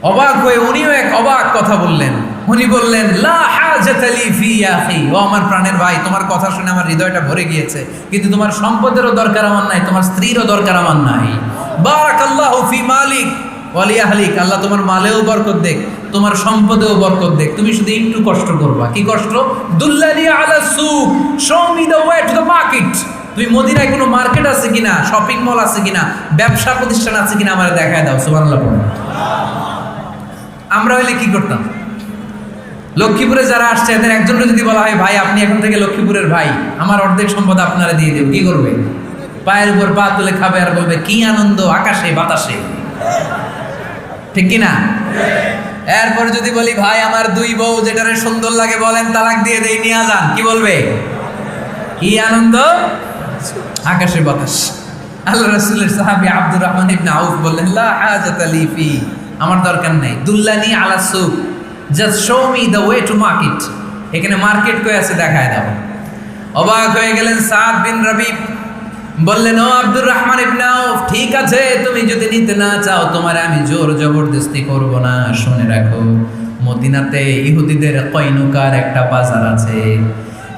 অবাক হয়ে উনিও এক অবাক কথা বললেন। উনি বললেন, লা হাজাতা লি ফি ইয়া আখি, ও আমার প্রাণের ভাই, তোমার কথা শুনে আমার হৃদয়টা ভরে গিয়েছে, কিন্তু তোমার সম্পদেরও দরকার আমার নাই, তোমার স্ত্রীরও দরকার আমার নাই। বারাকাল্লাহু ফি মালিক ওয়া লি আহলিক, আল্লাহ তোমার মালেও বরকত দেখ, তোমার সম্পদেও বরকত দেখ। তুমি শুধু একটু কষ্ট করবা। কি কষ্ট? দুল্লানি আলা সুক, show me the way to the market. তুমি মদিনায় কোনো মার্কেট আছে কিনা, শপিং মল আছে কিনা, ব্যবসা প্রতিষ্ঠান আছে কিনা আমার দেখায় দাও। সুবহানাল্লাহ পড়ো। আমরা হইলে কি করতাম? লক্ষ্মীপুরে যারা আসছে এদের একজনকে যদি বলা হয়, ভাই আপনি এখন থেকে লক্ষ্মীপুরের ভাই, আমার অর্ধেক সম্পদ আপনারা দিয়ে দেব, কি করবে? পায়ের উপর পা তুলে খাবে আর বলবে, কি আনন্দ আকাশে বাতাসে, ঠিক কিনা? এরপর যদি বলি, ভাই আমার 2 বউ, যেটারে সুন্দর লাগে বলেন তালাক দিয়ে দেই, নিয়ে যান, কি বলবে? কি আনন্দ আকাশে বাতাস। আল্লাহ রাসূলের সাহাবী আব্দুর রহমান ইবনে আউফ বললেন, লা হাজাতা লি ফি, আমার দরকার নাই। দুল্লানি আলা সুক, just show me the way to market, এখানে মার্কেট কই আছে দেখায় দাও। অবাক হয়ে গেলেন সাদ বিন রবি, বললেন, ও আব্দুর রহমান ইবনে আউফ, ঠিক আছে, তুমি যদি নিতে না চাও তোমার আমি জোর জবরদস্তি করব না। শুনে রাখো, মদিনাতে ইহুদিদের কয়নুকার একটা বাজার আছে।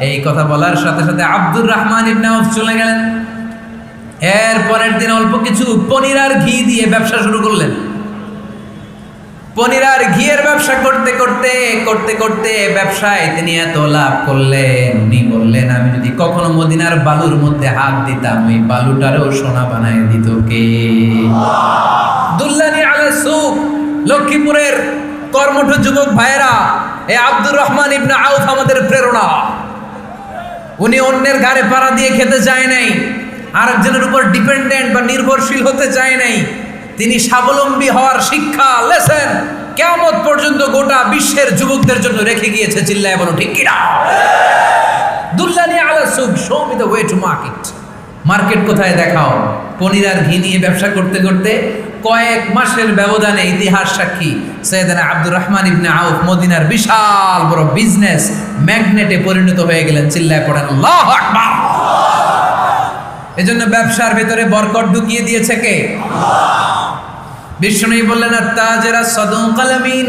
এই কথা বলার সাথে সাথে আব্দুর রহমান ইবনে আউফ চলে গেলেন। এর পরের দিন অল্প কিছু পনির আর ঘি দিয়ে ব্যবসা শুরু করলেন। পনির আর ঘিয়ের ব্যবসা করতে করতে করতে করতে ব্যবসায় তিনি এত লাভ করলেন, উনি বললেন আমি যদি কখনো মদিনার বালুর মধ্যে হাত দিতাম ওই বালুটারও সোনা বানায় দিত কে? দুল্লানি আলা সুক, লক্ষ্মীপুরের কর্মঠ যুবক ভাইয়েরা, এই আব্দুর রহমান ইবনে আউফ আমাদের প্রেরণা। উনি অন্যের ঘাড়ে পাড়া দিয়ে খেতে চায় নাই, আরেকজনের উপর ডিপেন্ডেন্ট বা নির্ভরশীল হতে চায় নাই। তিনি স্বাবলম্বী হওয়ার শিক্ষা লেসেন কিয়ামত পর্যন্ত গোটা বিশ্বের যুবকদের জন্য রেখে গিয়েছে। চিল্লায় বলো ঠিক কিনা? দুল্লানি আলা সুক, show me the way to market. Market কোথায় দেখাও। পনির আর ঘি নিয়ে ব্যবসা করতে করতে কয়েক মাসের ব্যবধানে ইতিহাস সাক্ষী সৈয়দনা আব্দুর রহমান ইবনে আউফ মদিনার বিশাল বড় বিজনেস ম্যাগনেটে পরিণত হয়ে গেলেন। চিল্লায় পড়েন আল্লাহু আকবার। এজন্য ব্যবসার ভিতরে বরকত ঢুকিয়ে দিয়েছে কে? বিষ্ণুই বললেন আত-তাজিরা সাদুকাল আমিন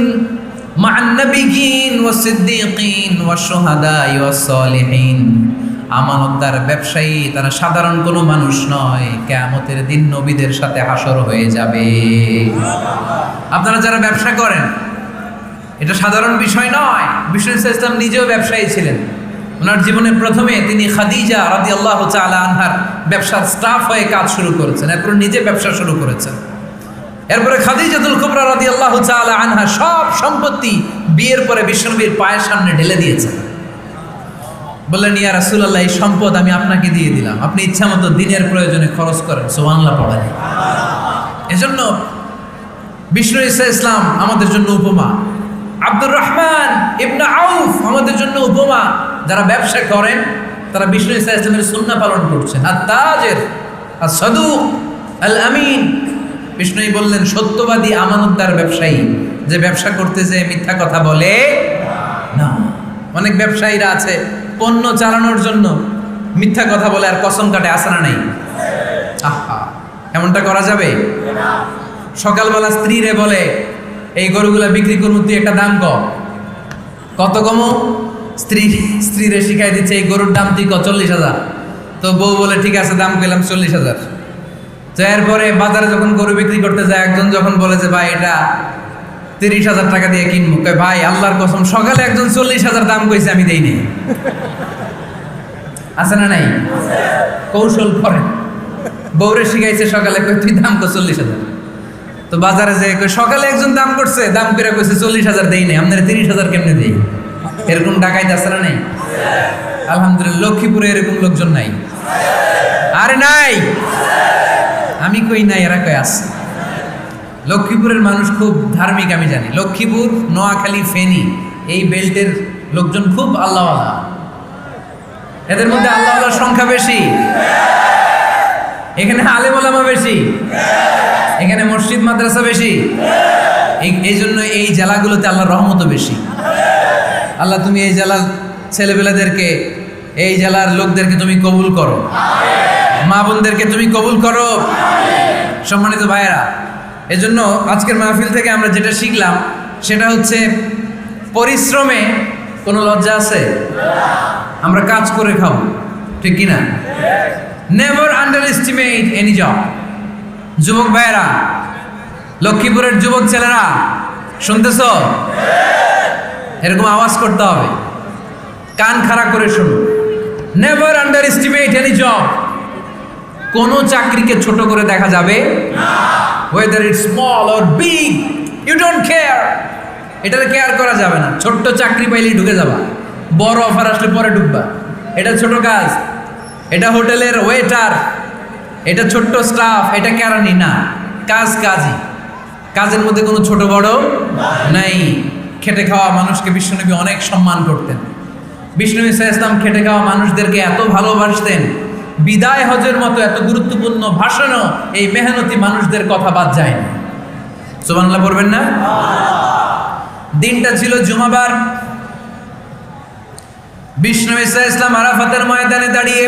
মা'আন নাবিয়্যিন ওয়াস সিদ্দীকিন ওয়াস শুহাদা'i ওয়াস সালিহিন। আমানতদার ব্যবসায়ী তারা সাধারণ কোনো মানুষ নয়, কিয়ামতের দিন নবীদের সাথে হাসর হয়ে যাবে। আপনারা যারা ব্যবসা করেন এটা সাধারণ বিষয় নয়। বিষ্ণু ইসলাম নিজেও ব্যবসায়ী ছিলেন। ওনার জীবনের প্রথমে তিনি খাদিজা রাদিয়াল্লাহু তাআলা আনহার ব্যবসার স্টাফ হয়ে কাজ শুরু করেছেন, এরপর নিজে ব্যবসা শুরু করেছেন। এরপরে খাদিজাতুল কুবরা রাদিয়াল্লাহু তাআলা আনহা সব সম্পত্তি বিয়ের পরে বিশ্বনবীর পায়ের সামনে ঢেলে দিয়েছেন। বললেন ইয়া রাসূলুল্লাহ, এই সম্পদ আমি আপনাকে দিয়ে দিলাম, আপনি ইচ্ছামতো দিনের প্রয়োজনে খরচ করেন। সুবহানাল্লাহ পড়েন। এজন্য বিষ্ণু ইসলাম আমাদের জন্য উপমা, আব্দুর রহমান ইবনে আউফ আমাদের জন্য উপমা। যারা ব্যবসা করেন তারা বিষ্ণু ইসলামের সুন্নাহ পালন করছেন। আত-তাজির আস-সাদুক আল আমিন। বিষ্ণুই বললেন সত্যবাদী আমানতদার ব্যবসায়ী, যে ব্যবসা করতে যে মিথ্যা কথা বলে না। অনেক ব্যবসায়ীরা আছে পণ্য চালানোর জন্য মিথ্যা কথা বলে আর কসম কাটে, আছে না নাই? আহা, এমনটা করা যাবে? সকালবেলা স্ত্রীরে বলে এই গরুগুলা বিক্রি করবো, তুই একটা দাম কত কমো? স্ত্রীরে শিখাই দিচ্ছে এই গরুর দাম তুই 40,000। তো বউ বলে ঠিক আছে, দাম কইলাম 40,000। তো এরপরে বাজারে যখন গরু বিক্রি করতে যায় একজন যখন বলে যে ভাই এটা 30,000 টাকা দিয়ে কিনবো, কয় ভাই আল্লাহর কসম সকালে একজন 40,000 দাম কইছে, আমি দেই নাই। আছে না নাই? কৌশল করে বউরে শিখাইছে সকালে, কই তুই দাম কর 40,000। তো বাজারে যে সকালে একজন দাম করছে, দাম করে কইছে 40,000 দেই নাই, আপনারা 30,000 কেমনে দেই? এরকম ডাকাইতে আছে না নাই? আলহামদুলিল্লাহ লক্ষ্মীপুরে এরকম লোকজন নাই। আরে নাই, আমি কই নাই, এরা কই আছে। লক্ষ্মীপুরের মানুষ খুব ধার্মিক, আমি জানি। লক্ষ্মীপুর, নোয়াখালী, ফেনী এই বেল্টের লোকজন খুব আল্লাহওয়ালা। এদের মধ্যে আল্লাহওয়ালার সংখ্যা বেশি। এখানে আলেম ওলামা বেশি, এখানে মসজিদ মাদ্রাসা বেশি। এই জন্য এই জেলাগুলোতে আল্লাহর রহমতও বেশি। আল্লাহ তুমি এই জেলার ছেলেবেলাদেরকে, এই জেলার লোকদেরকে তুমি কবুল করো, মা বোনদেরকে তুমি কবুল করো। সম্মানিত ভাইয়েরা, এজন্য আজকের মাহফিল থেকে আমরা যেটা শিখলাম সেটা হচ্ছে পরিশ্রমে কোনো লজ্জা আছে? আমরা কাজ করে খাবো, ঠিক কিনা? Never under estimate any job. যুবক ভাইয়েরা, লক্ষ্মীপুরের যুবক ছেলেরা শুনতেছ? এরকম আওয়াজ করতে হবে, কান খাড়া করে শুনো। Never under estimate any job. কোনো চাকরিকে ছোট করে দেখা যাবে না। whether it's small or big, you don't care. এটার কেয়ার করা যাবে না। ছোট্ট চাকরি পাইলেই ঢুকে যাবা, বড় অফার আসলে পরে ঢুকবা। এটা ছোট কাজ, এটা হোটেলের ওয়েটার, এটা ছোট্ট স্টাফ, এটা কেরানি না। কাজ কাজই, কাজের মধ্যে কোনো ছোট বড় নাই। খেটে খাওয়া মানুষকে বিশ্বনবী অনেক সম্মান করতেন। বিষ্ণু ইসলাম খেটে খাওয়া মানুষদেরকে এত ভালোবাসতেন, বিদায় হজের মতো এত গুরুত্বপূর্ণ ভাষণও এই মেহনতি মানুষদের কথা বাদ যায় না। সুবহানাল্লাহ পড়বেন না? দিনটা ছিল জুমাবার। বিষ্ণু ইসলাম আরাফাতের ময়দানে দাঁড়িয়ে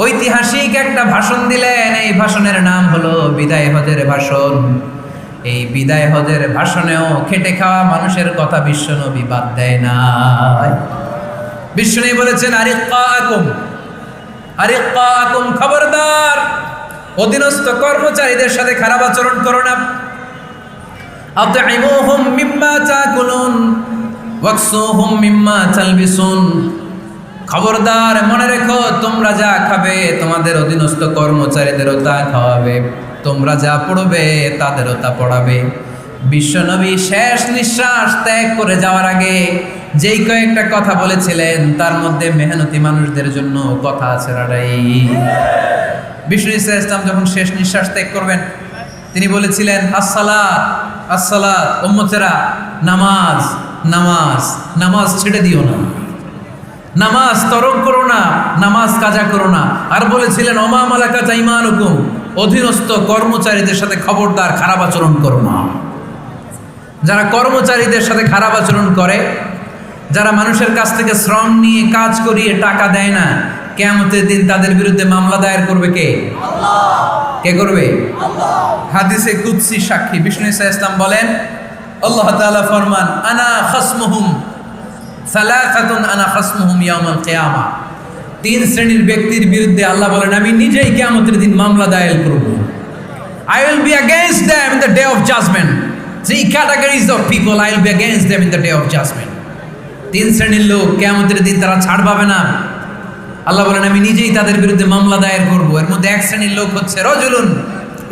ঐতিহাসিক একটা ভাষণ দিলেন। এই ভাষণের নাম হলো বিদায় হজের ভাষণ। এই বিদায় হজের ভাষণেও খেটে খাওয়া মানুষের কথা বিশ্বনবী বাদ দেয় না। বিশ্বনবী বলেছেন, আরিক্কাকুম, খবরদার, অধীনস্থ কর্মচারীদের সাথে খারাপ আচরণ করো না। আতঈমুহুম মিম্মা তাকুলুন ওয়াকসুহুম মিম্মা তালবিসুন, খবরদার, মনে রেখো, তোমরা যা খাবে তোমাদের অধীনস্থ কর্মচারীদেরও তা খাওয়াবে, তোমরা যা পড়বে তাদেরও তা পড়াবে। বিশ্বনবী শেষ নিঃশ্বাস ত্যাগ করে যাওয়ার আগে যেই কয়েকটা কথা বলেছিলেন তার মধ্যে মেহনতি মানুষদের জন্য কথা আছে রাডাই। বিষ্ণু ইসলাম যখন শেষ নিঃশ্বাস ত্যাগ করবেন তিনি বলেছিলেন, আসসালাত আসসালাত, উম্মতেরা, নামাজ নামাজ নামাজ ছেড়ে দিও না, নামাজ তরক করো না, নামাজ কাজা করো না। আর বলেছিলেন, ওমা মালাকাত আইমানুকুম, অধীনস্থ কর্মচারীদের সাথে খবরদার খারাপ আচরণ করো না। যারা কর্মচারীদের সাথে খারাপ আচরণ করে, যারা মানুষের কাছ থেকে শ্রম নিয়ে কাজ করিয়ে টাকা দেয় না, কিয়ামতের দিন তাদের বিরুদ্ধে মামলা দায়ের করবে কে? আল্লাহ। কে করবে? আল্লাহ। হাদিসে কুদসি সাক্ষী বিষ্ণু ইসলাম বলেন, আল্লাহ তাআলা ফরমান, আনা খাসমুহুম সালাসাতুন আনা খাসমুহুম ইয়াউমাল কিয়ামা। তিন শ্রেণীর ব্যক্তির বিরুদ্ধে আল্লাহ বলেন, আমি নিজেই কিয়ামতের দিন মামলা দায়ের করব। I will be against them in the day of judgment. Three categories of people, I will be against them in the day of judgment. তিন শ্রেণীর লোক কিয়ামতের দিন তারা ছাড় পাবে না। আল্লাহ বলেন, আমি নিজেই তাদের বিরুদ্ধে মামলা দায়ের করব। এর মধ্যে এক শ্রেণীর লোক হচ্ছে রাজুলুন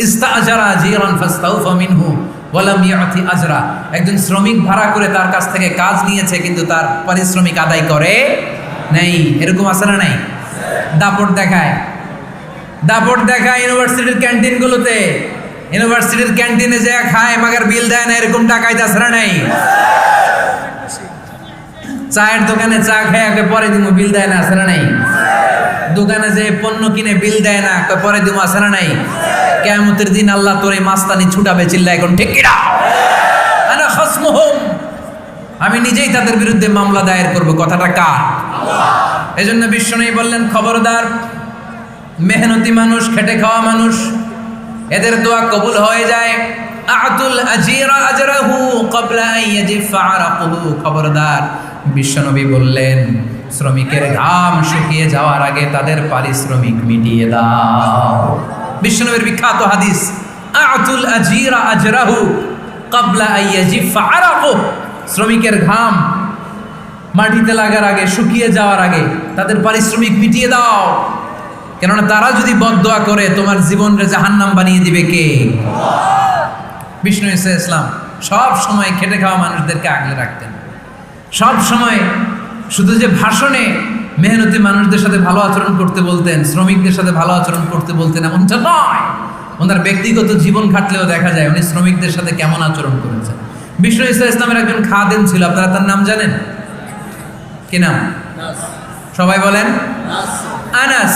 ইস্তাআজারা জিরান ফাস্তাউফা মিনহু ওয়া লাম ইয়াতি আজরা। একজন শ্রমিক ভাড়া করে তার কাছ থেকে কাজ নিয়েছে কিন্তু তার পারিশ্রমিক আদায় করে নাই। এরকম আছে না নাই? দাপট দেখায়, দাপট দেখায় ইউনিভার্সিটির ক্যান্টিনগুলোতে। ইউনিভার্সিটির ক্যান্টিনে যে খায় মাগার বিল দেয় না, এরকম টাকায় আছে না নাই? চায়ের দোকানে চা খায় পরে দিব, বিল দেয় না, আছে না নাই? দোকানে যে পণ্য কিনে বিল দেয় না, পরে দিব, আছে না নাই? কিয়ামতের দিন আল্লাহ তোর এই মাস্তানি ছুটাবে, চিল্লা এখন ঠিক কিনা? আনা খাসমুহুম, আমি নিজেই তাদের বিরুদ্ধে মামলা দায়ের করব। কথাটা কার? আল্লাহ। এজন্য বিশ্বনবী বললেন, খবরদার, মেহনতি মানুষ, খেটে খাওয়া মানুষ, এদের দোয়া কবুল হয়ে যায়। আতুল আজিরা আজরাহু ক্বাবলা আন ইয়াজিফা আরাকুহু, খবরদার, বিশ্বনবী বললেন, শ্রমিকের ঘাম শুকিয়ে যাওয়ার আগে তাদের পারিশ্রমিক মিটিয়ে দাও। বিশ্বনবীর বিখ্যাত হাদিস, আতুল আজিরা আজরাহু ক্বাবলা আন ইয়াজিফা আরাকুহু, শ্রমিকের ঘাম মাটিতে লাগার আগে, শুকিয়ে যাওয়ার আগে তাদের পারিশ্রমিক মিটিয়ে দাও। কেননা তারা যদি বদদোয়া করে তোমার জীবনকে জাহান্নাম বানিয়ে দিবে কে? বিষ্ণু ইসলাম সব সময় খেটে খাওয়া মানুষদেরকে আগলে রাখতেন। সব সময় শুধু যে ভাষণে মেহনতি মানুষদের সাথে ভালো আচরণ করতে বলতেন, শ্রমিকদের সাথে ভালো আচরণ করতে বলতেন এমনটা নয়, ওনার ব্যক্তিগত জীবন ঘাটলেও দেখা যায় উনি শ্রমিকদের সাথে কেমন আচরণ করেছেন। বিষ্ণু ইসলামের একজন খাদেম ছিল, আপনারা তার নাম জানেন? কি নাম? সবাই বলেন আনাস।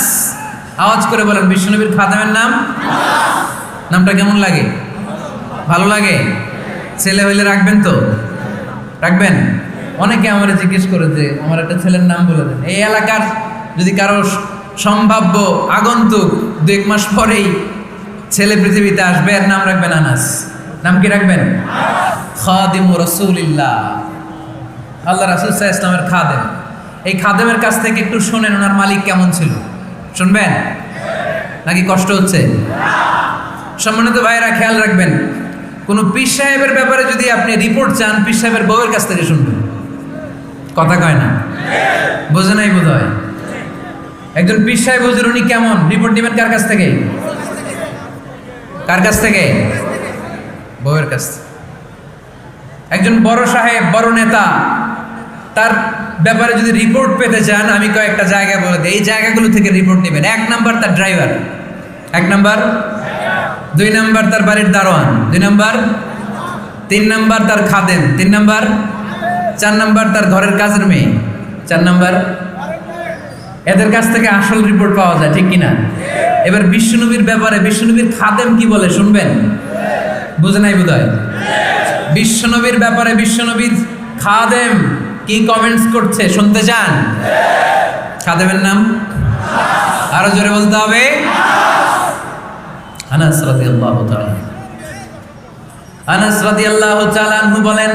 আওয়াজ করে বলেন, বিশ্বনবীর খাদেমের নাম? নামটা কেমন লাগে? ভালো লাগে? ছেলে হইলে রাখবেন তো? রাখবেন? অনেকে আমার জিজ্ঞেস করে যে আমার একটা ছেলের নাম বলে দেন। এই এলাকার যদি কারো সম্ভাব্য আগন্তুক 2-1 মাস পরেই ছেলে পৃথিবীতে আসবে, এর নাম রাখবেন আনাস। নাম কি রাখবেন? খাদিমু রাসূলিল্লাহ, আল্লাহ রাসূল সাল্লাল্লাহু আলাইহি ওয়াসাল্লামের খাদেম। এই খাদেমের কাছ থেকে একটু শুনেন ওনার মালিক কেমন ছিল। শুনবেন নাকি কষ্ট হচ্ছে? সম্মানিত ভাইরা, খেয়াল রাখবেন, কোন পীর সাহেবের ব্যাপারে যদি আপনি রিপোর্ট চান, পীর সাহেবের বউয়ের কাছ থেকে শুনবেন। কথা কয় না? বোঝে নাই বোধ হয়। একজন পীর সাহেব হুজুর উনি কেমন, রিপোর্ট নেবেন কার কাছ থেকে? কার কাছ থেকে? বউয়ের কাছ থেকে। একজন বড় সাহেব, বড় নেতা, তার ব্যাপারে যদি রিপোর্ট পেতে চান, আমি কয়েকটা জায়গা বলে দিই, এই জায়গাগুলো থেকে রিপোর্ট নেবেন। 1 নাম্বার তার ড্রাইভার, 1 নাম্বার। 2 নাম্বার তার বাড়ির দারোয়ান, 2 নাম্বার। 3 নাম্বার তার খাদেম, 3 নাম্বার। 4 নাম্বার তার ঘরের কাজের মেয়ে, 4 নাম্বার। এদের কাছ থেকে আসল রিপোর্ট পাওয়া যায়, ঠিক কিনা? এবার বিশ্বনবীর ব্যাপারে বিশ্বনবীর খাদেম কি বলে শুনবেন? বুঝে নাই বোধ হয়। বিশ্বনবীর ব্যাপারে বিশ্বনবীর খাদেম কি কমেন্টস করছে শুনতে চান? খাদেমের নাম আরো জোরে বলতে হবে। আনাস রাদিয়াল্লাহু তাআলা আনহু বলেন,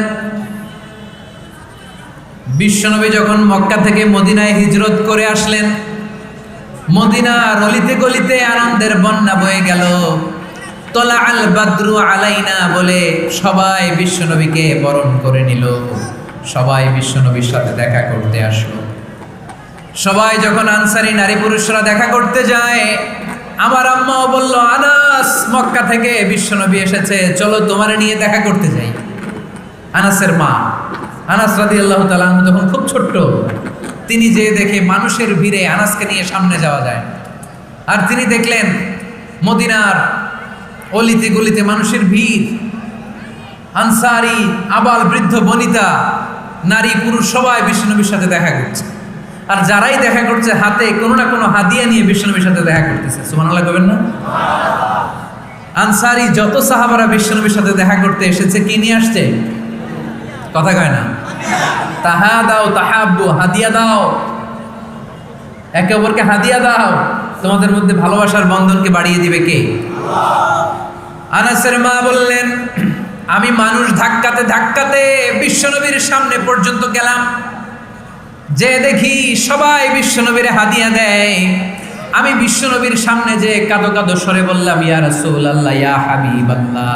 বিশ্বনবী যখন মক্কা থেকে মদিনায় হিজরত করে আসলেন, মদিনার অলিতে গলিতে আনন্দের বন্যা বয়ে গেল। তলা আল বাদরু আলাইনা বলে সবাই বিশ্বনবীকে বরণ করে নিল, সবাই বিশ্বনবীর সাথে দেখা করতে আসলো। সবাই যখন আনসারী নারী পুরুষরা দেখা করতে যায়, আমার আম্মাও বলল, আনাস, মক্কা থেকে বিশ্বনবী এসেছে, চলো তোমারে নিয়ে দেখা করতে যাই। আনাসের মা আনাস রাদিয়াল্লাহু তাআলা আনহু তখন খুব ছোট্ট, তিনি যে দেখে মানুষের ভিড়ে আনাসকে নিয়ে সামনে যাওয়া যায়, আর তিনি দেখলেন মদিনার অলিতে গলিতে মানুষের ভিড়, আনসারি আবাল বৃদ্ধ বনিতা নারী পুরুষ সবাই বিশ্বনবীর সাথে দেখা করছে। আর যারাই দেখা করছে হাতে কোনো না কোনো হাদিয়া নিয়ে বিশ্বনবীর সাথে দেখা করতেছে। সুবহানাল্লাহ কবেন না? আনসারি যত সাহাবারা বিশ্বনবীর সাথে দেখা করতে এসেছে কি নিয়ে আসছে? কথা কয় না? তাহাদাও তাহাব্বু, হাদিয়া দাও, একে অপরকে হাদিয়া দাও। তোমাদের মধ্যে ভালোবাসার বন্ধনকে বাড়িয়ে দিবে কে? আনাসের মা বললেন, আমি মানুষ ধাক্কাতে ধাক্কাতে বিশ্বনবীর সামনে পর্যন্ত গেলাম, যে দেখি সবাই বিশ্বনবীর হাদিয়া দেয়। আমি বিশ্বনবীর সামনে যে কাঁদো কাঁদো স্বরে বললাম, ইয়া রাসূলুল্লাহ, ইয়া হাবিবাল্লাহ,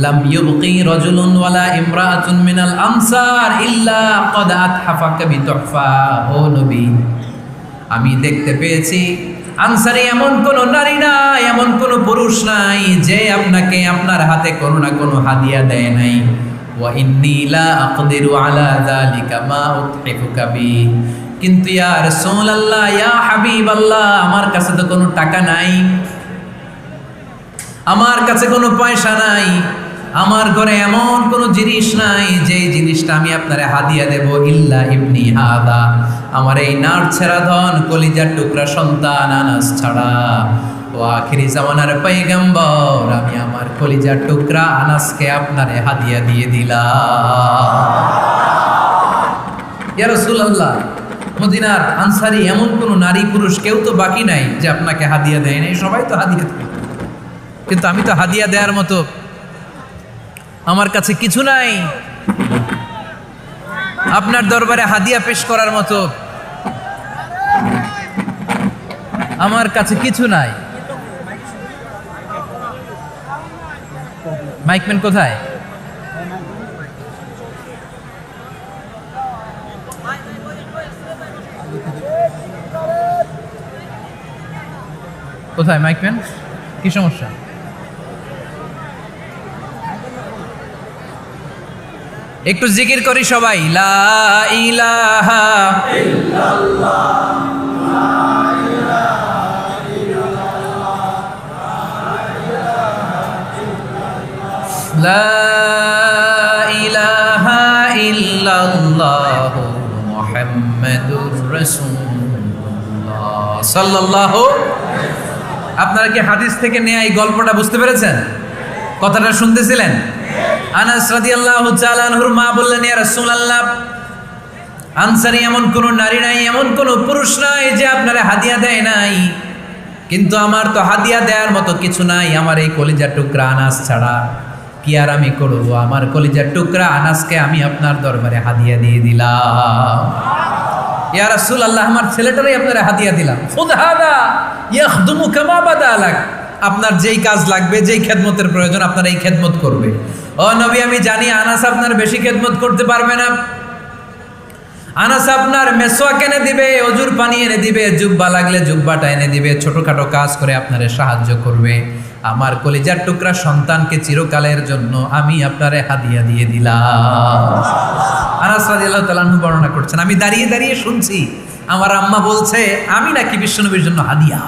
লাম ইউবকি রাজুলুন ওয়ালা ইমরাআতুন মিনাল আনসার ইল্লা ক্বাদ আতহাফাকা বিতুহফা। ও নবী, আমি দেখতে পেয়েছি আনসারী এমন কোন নারী নাই, এমন কোন পুরুষ নাই যে আপনাকে আপনার হাতে কোনো না কোনো হাদিয়া দেয় নাই। ওয়া ইন্নী লা আকদিরু আলা যালিকা মা উতহিফুকা বি। কিন্তু ইয়া রাসূলুল্লাহ, ইয়া হাবিবাল্লাহ, আমার কাছে তো কোনো টাকা নাই, আমার কাছে কোনো পয়সা নাই, আমার ঘরে এমন কোনো জিনিস নাই যে জিনিসটা আমি আপনারে হাদিয়া দেব, ইল্লা ইবনি হাদা, আমার এই নার ছেড়া ধন কলিজার টুকরা সন্তান আনাস ছাড়া। ও আখিরি জামানার পয়গম্বর, আমি আমার কলিজার টুকরা আনাসকে আপনারে হাদিয়া দিয়ে দিলাম। ইয়া রাসূলুল্লাহ, মদিনার আনসারী এমন কোনো নারী পুরুষ কেউ তো বাকি নাই যে আপনাকে হাদিয়া দেয় নাই, সবাই তো হাদিয়া দেয়, কিন্তু আমি তো হাদিয়া দেওয়ার মতো আমার কাছে কিছু নাই, আপনার দরবারে হাদিয়া পেশ করার মতো আমার কাছে কিছু নাই। মাইকম্যান কোথায়? কোথায় মাইকম্যান? কি সমস্যা? একটু জিকির করি সবাই, লা ইলাহা ইল্লাল্লাহ, লা ইলাহা ইল্লাল্লাহ মুহাম্মাদুর রাসূলুল্লাহ সাল্লাল্লাহু। আপনারা কি হাদিস থেকে নেয়া এই গল্পটা বুঝতে পেরেছেন? কথাটা শুনতেছিলেন? আনাস রাদিয়াল্লাহু তাআলা আনহুর মা বললেন, ইয়া রাসূলুল্লাহ, আনসারী এমন কোন নারী নাই, এমন কোন পুরুষ নাই যে আপনারে হাদিয়া দেয় নাই, কিন্তু আমার তো হাদিয়া দেওয়ার মতো কিছু নাই আমার এই কলিজার টুকরা আনাস ছাড়া। কি আর আমি করব? আমার কলিজার টুকরা আনাসকে আমি আপনার দরবারে হাদিয়া দিয়ে দিলাম। ইয়া রাসূলুল্লাহ, আমার ছেলেটারই আপনারা হাদিয়া দিলাম। খুদ হাদা ইয়াখদুমু কামা বাদালাক, আপনার যেই কাজ লাগবে, যেই খেদমতের প্রয়োজন আপনার এই খেদমত করবে। ও নবী, আমি জানি আনাস আপনার বেশি খেদমত করতে পারবে না, আনাস আপনার মেসওয়াক এনে দিবে, অজুর পানি এনে দিবে, জুব্বা লাগলে জুব্বাটা এনে দিবে, ছোটখাটো কাজ করে আপনারে সাহায্য করবে। আমার কলিজার টুকরা সন্তানকে চিরকালের জন্য আমি আপনারে হাদিয়া দিয়ে দিলাম। আনাস রাদিয়াল্লাহু তাআলা আনহু বর্ণনা করছেন, আমি দাঁড়িয়ে দাঁড়িয়ে শুনছি আমার আম্মা বলছে আমি নাকি বিশ্বনবীর জন্য হাদিয়া।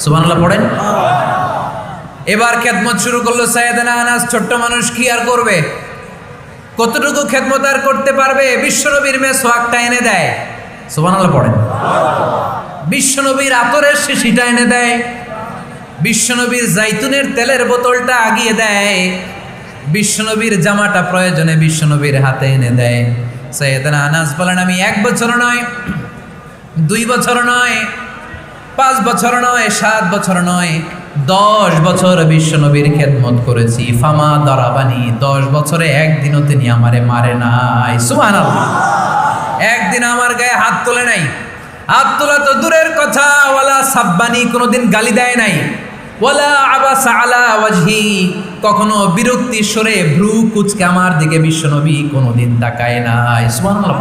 সুবহানাল্লাহ পড়েন। এবার খেদমত শুরু করলো সাইয়েদনা আনাস। ছোট্ট মানুষ কি আর করবে, কতটুকু খেদমত আর করতে পারবে? বিশ্বনবীর মেসওয়াকটা এনে দেয়। সুবহানাল্লাহ পড়েন। বিশ্বনবীর আতরের শিশিটা এনে দেয়, বিশ্বনবীর জাইতুনের তেলের বোতলটা আগিয়ে দেয়, বিশ্বনবীর জামাটা প্রয়োজনে বিশ্বনবীর হাতে এনে দেয়। সাইয়েদনা আনাস বলেন, আমি 1 বছর নয়, 2 বছর নয়, 5 বছর নয়, 7 বছর নয়, 10 বছর বিশ্বনবীর খেদমত করেছি। ফামা দারাবানি, 10 বছরে একদিনও তিনি আমারে মারে নাই। সুবহানাল্লাহ। একদিন আমার গায়ে হাত তোলে নাই। হাত তোলা তো দূরের কথা, ওয়ালা সাব্বানি, কোনোদিন গালি দেয় নাই। ওয়ালা আবাসা আলা ওয়াজহি, কখনো বিরক্তির স্বরে ভ্রু কুচকে আমার দিকে বিশ্বনবী কোনোদিন তাকায় নাই। সুবহানাল্লাহ।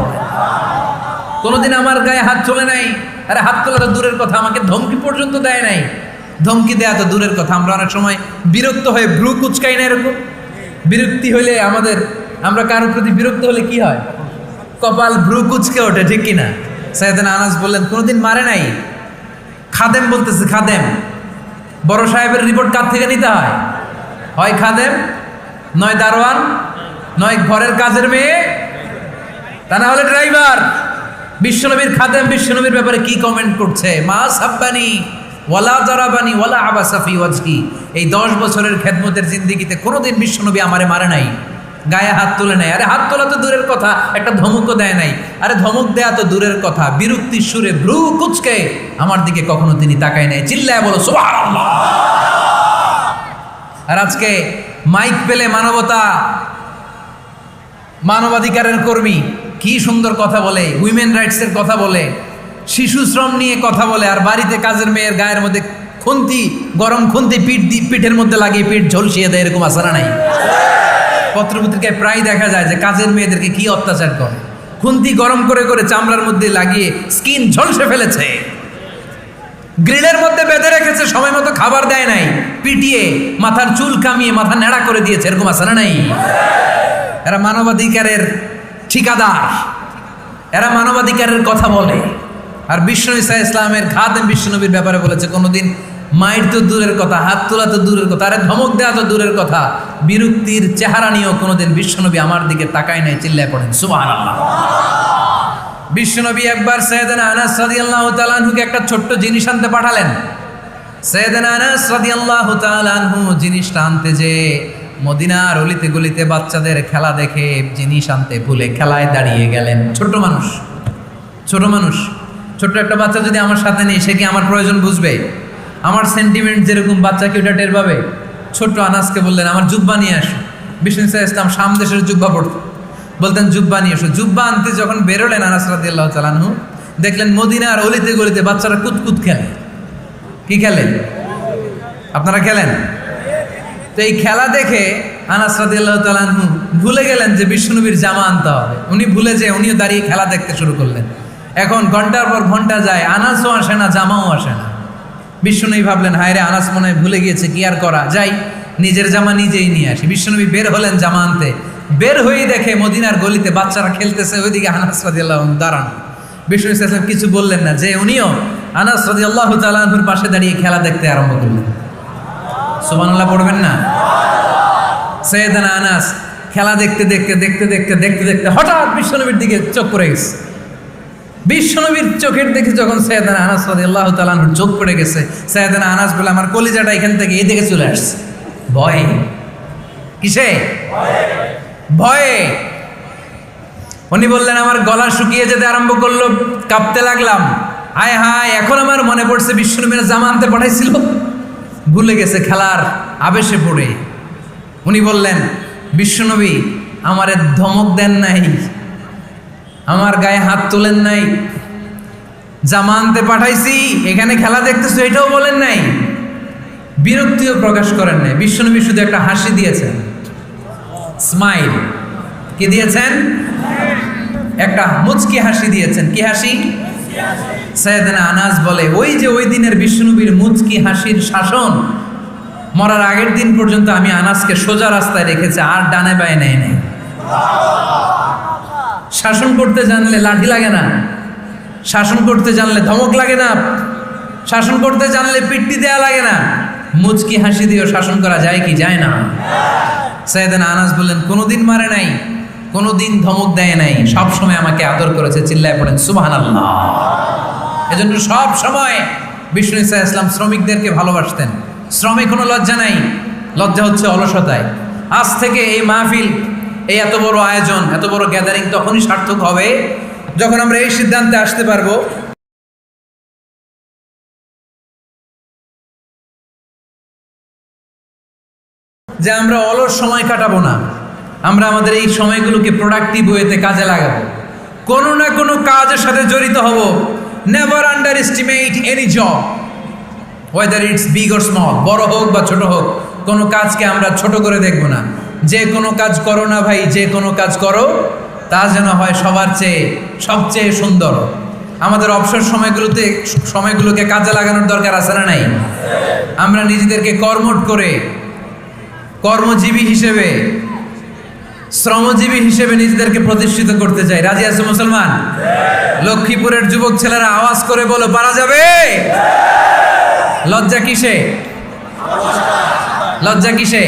কোনোদিন আমার গায়ে হাত তোলে নাই। আরে হাত তোলা তো দূরের কথা, আমাকে ধমকি পর্যন্ত দেয় নাই। ধমকি দেয়া তো দূরের কথা, আমরা অনেক সময় বিরক্ত হয়ে ভ্রু কুচকাই না। এরকম বিরক্তি হলে আমরা কারোর প্রতি বিরক্ত হলে কি হয়? কপাল ভ্রু কুচকে ওঠে, ঠিক কিনা? সাইয়েদনা আনাস বললেন কোনোদিন মারে নাই। খাদেম বলতেছে, খাদেম, বড় সাহেবের রিপোর্ট কার থেকে নিতে হয়? হয় খাদেম, নয় দারোয়ান, নয় ঘরের কাজের মেয়ে, তা না হলে ড্রাইভার। বিশ্বনবীর খাদেম বিশ্বনবীর ব্যাপারে কি কমেন্ট করছে? মা সাব্বানি ওয়ালা জারাবানি ওয়ালা আবাসা ফি ওয়াজহি। এই 10 বছরের খেদমতের জিন্দেগিতে কোনোদিন বিশ্বনবী আমারে মারে নাই, গায়ে হাত তুলে নাই। আরে হাত তোলা তো দূরের কথা, একটা ধমকও দেয় নাই। আরে ধমক দেয়া তো দূরের কথা, বিরক্তির সুরে ভ্রু কুচকে আমার দিকে কখনো তিনি তাকায় নাই। চিল্লায় বলো সুবহানাল্লাহ। আর আজকে মাইক পেলে মানবাধিকারের কর্মী কি সুন্দর কথা বলে, উইমেন রাইটসের কথা বলে, শিশু শ্রম নিয়ে কথা বলে, আর বাড়িতে কাজের মেয়ের গায়ের মধ্যে খুন্তি, গরম খুন্তি পিঠের মধ্যে লাগিয়ে পিঠ ঝলসিয়ে দেয়। এরকম আসারা নাই? পত্রপত্রিকায় প্রায় দেখা যায় যে কাজের মেয়েদেরকে কি অত্যাচার করে। খুন্তি গরম করে করে চামড়ার মধ্যে লাগিয়ে স্কিন ঝলসে ফেলেছে, গ্রিলের মধ্যে বেঁধে রেখেছে, সময় মতো খাবার দেয় নাই, পিটিয়ে মাথার চুল কামিয়ে মাথা নেড়া করে দিয়েছে। এরকম আসারা নাই? এরা মানবাধিকারের ঠিকাদার, এরা মানবাধিকারের কথা বলে। আর বিশ্বনবী সাল্লাল্লাহু আলাইহি ইসলামের খাদেম বিশ্বনবীর ব্যাপারে বলেছে কোনোদিন মায়ের তো দূরের কথা, হাত তোলা তো দূরের কথা, আরে ধমক দেওয়া তো দূরের কথা, বিরক্তির চেহারা নিয়েও কোনোদিন বিশ্বনবী আমার দিকে তাকায় নাই। চিল্লায় পড়েন সুবহানাল্লাহ। বিশ্বনবী একবার সাইয়েদনা আনাস রাদিয়াল্লাহু তাআলা আনহুকে একটা ছোট্ট জিনিস আনতে পাঠালেন। সাইয়েদনা আনাস রাদিয়াল্লাহু তাআলা আনহু জিনিসটা আনতে যে মদিনার অলিতে গলিতে বাচ্চাদের খেলা দেখে জিনিস আনতে ভুলে খেলায় দাঁড়িয়ে গেলেন। ছোট মানুষ, ছোট্ট একটা বাচ্চা যদি আমার সাথে নেই, সে কি আমার প্রয়োজন বুঝবে? আমার সেন্টিমেন্ট যেরকম, বাচ্চা কি ওটা টের পাবে? ছোট্ট আনাসকে বললেন আমার জুব্বা নিয়ে আসো। বিষ্ণু ইসলাম শাম দেশের জুব্বা পড়তো, বলতেন জুব্বা নিয়ে এসো। জুব্বা আনতে যখন বেরোলেন আনাস রাদিয়াল্লাহু তাআলা আনহু, দেখলেন মদিনার অলিতে গলিতে বাচ্চারা কুতকুত খেলে। কি খেলে? আপনারা খেলেন? তো এই খেলা দেখে আনাস রাদিয়াল্লাহু তাআলা আনহু ভুলে গেলেন যে বিশ্বনবীর জামা আনতে হবে। উনি ভুলে যে উনিও দাঁড়িয়ে খেলা দেখতে শুরু করলেন। এখন ঘন্টার পর ঘন্টা যায়, আনাসও আসে না, জামাও আসে না। বিশ্বনবী ভাবলেন হায় রে, আনাস মনে হয় ভুলে গিয়েছে, কি আর করা যাই, নিজের জামা নিজেই নিয়ে আসি। বিশ্বনবী বের হলেন জামা আনতে। বের হয়েই দেখে মদিনার গলিতে বাচ্চারা খেলতেছে, ওইদিকে আনাস রাদিয়াল্লাহু আনহু দাঁড়ান। বিশ্বনবী সাল্লাল্লাহু আলাইহি ওয়াসাল্লাম কিছু বললেন না, যে উনিও আনাস রাদিয়াল্লাহু তাআলা আনহুর পাশে দাঁড়িয়ে খেলা দেখতে আরম্ভ করলেন। সুবহানাল্লাহ পড়বেন না? সাইয়েদনা আনাস খেলা দেখতে দেখতে হঠাৎ বিশ্বনবীর দিকে চোখ পড়ে গেছে। বিশ্বনবীর চোখের দিকে যখন সাইয়েদনা আনাস রাদিয়াল্লাহু তাআলা আনহুর চোখ পড়ে গেছে, সাইয়েদনা আনাস বলে আমার কলিজাটা এখান থেকে এই দিকে চলে আসছে। ভয়ে। কিসে? ভয়ে। উনি বললেন আমার গলা শুকিয়ে যেতে আরম্ভ করলো, কাঁপতে লাগলাম। হায় হায়, এখন আমার মনে পড়ছে বিশ্বনবীর জামা আনতে পাঠাইছিল, ভুলে গেছে খেলার আবেশে পড়ে। উনি বললেন বিশ্বনবী আমারে ধমক দেন নাই, আমার গায়ে হাত তোলেন নাই, জামা আনতে পাঠাইছি, এখানে খেলা দেখতেছো এটাও বলেন নাই, বিরক্তিও প্রকাশ করেন নাই। বিশ্বনবী শুধু একটা হাসি দিয়েছেন, স্মাইল। কি দিয়েছেন? একটা মুচকি হাসি দিয়েছেন। কি হাসি? সাইয়েদনা আনাস বলে ওই যে ওই দিনের বিশ্বনবীর মুচকি হাসির শাসন মরার আগের দিন পর্যন্ত আমি আনাসকে সোজা রাস্তায় রেখেছি, আর ডানে বায়ে নেয় নাই। শাসন করতে জানলে লাঠি লাগে না, শাসন করতে জানলে ধমক লাগে না, শাসন করতে জানলে পিট্টি দেয়া লাগে না। মুচকি হাসি দিয়েও শাসন করা যায় কি যায় না? সাইয়েদনা আনাস বললেন কোনোদিন মারে নাই, কোনোদিন ধমক দেয় নাই, সব সময় আমাকে আদর করেছে। চিল্লায় পড়েন সুবহানাল্লাহ। এজন্য সব সময় বিষ্ণু ইসলাম শ্রমিকদেরকে ভালোবাসতেন। শ্রমে কোনো লজ্জা নাই, লজ্জা হচ্ছে অলসতায়। আজ থেকে এই মাহফিল, এই এত বড় আয়োজন, এত বড় গ্যাদারিং তখনই সার্থক হবে যখন আমরা এই সিদ্ধান্তে আসতে পারবো যে আমরা অলস সময় কাটাবো না, আমরা আমাদের এই সময়গুলোকে প্রোডাক্টিভ ওয়েতে কাজে লাগাবো, কোনো না কোনো কাজের সাথে জড়িত হব। Never under estimate any job, whether it's big or small, বড় হোক বা ছোট হোক, কোনো কাজকে আমরা ছোট করে দেখব না। যে কোনো কাজ করো না ভাই, যে কোনো কাজ করো তা যেন হয় সবার চেয়ে সবচেয়ে সুন্দর। আমাদের অবসর সময়গুলোকে কাজে লাগানোর দরকার আছে না নাই? আমরা নিজেদেরকে কর্মঠ করে, কর্মজীবী হিসেবে, শ্রমজীবী হিসেবে নিজেদেরকে প্রতিষ্ঠিত করতে চাই। রাজি আছে মুসলমান? লক্ষ্মীপুরের যুবক ছেলেরা আওয়াজ করে বলো, পারা যাবে? লজ্জা কিসে? লজ্জা কিসে?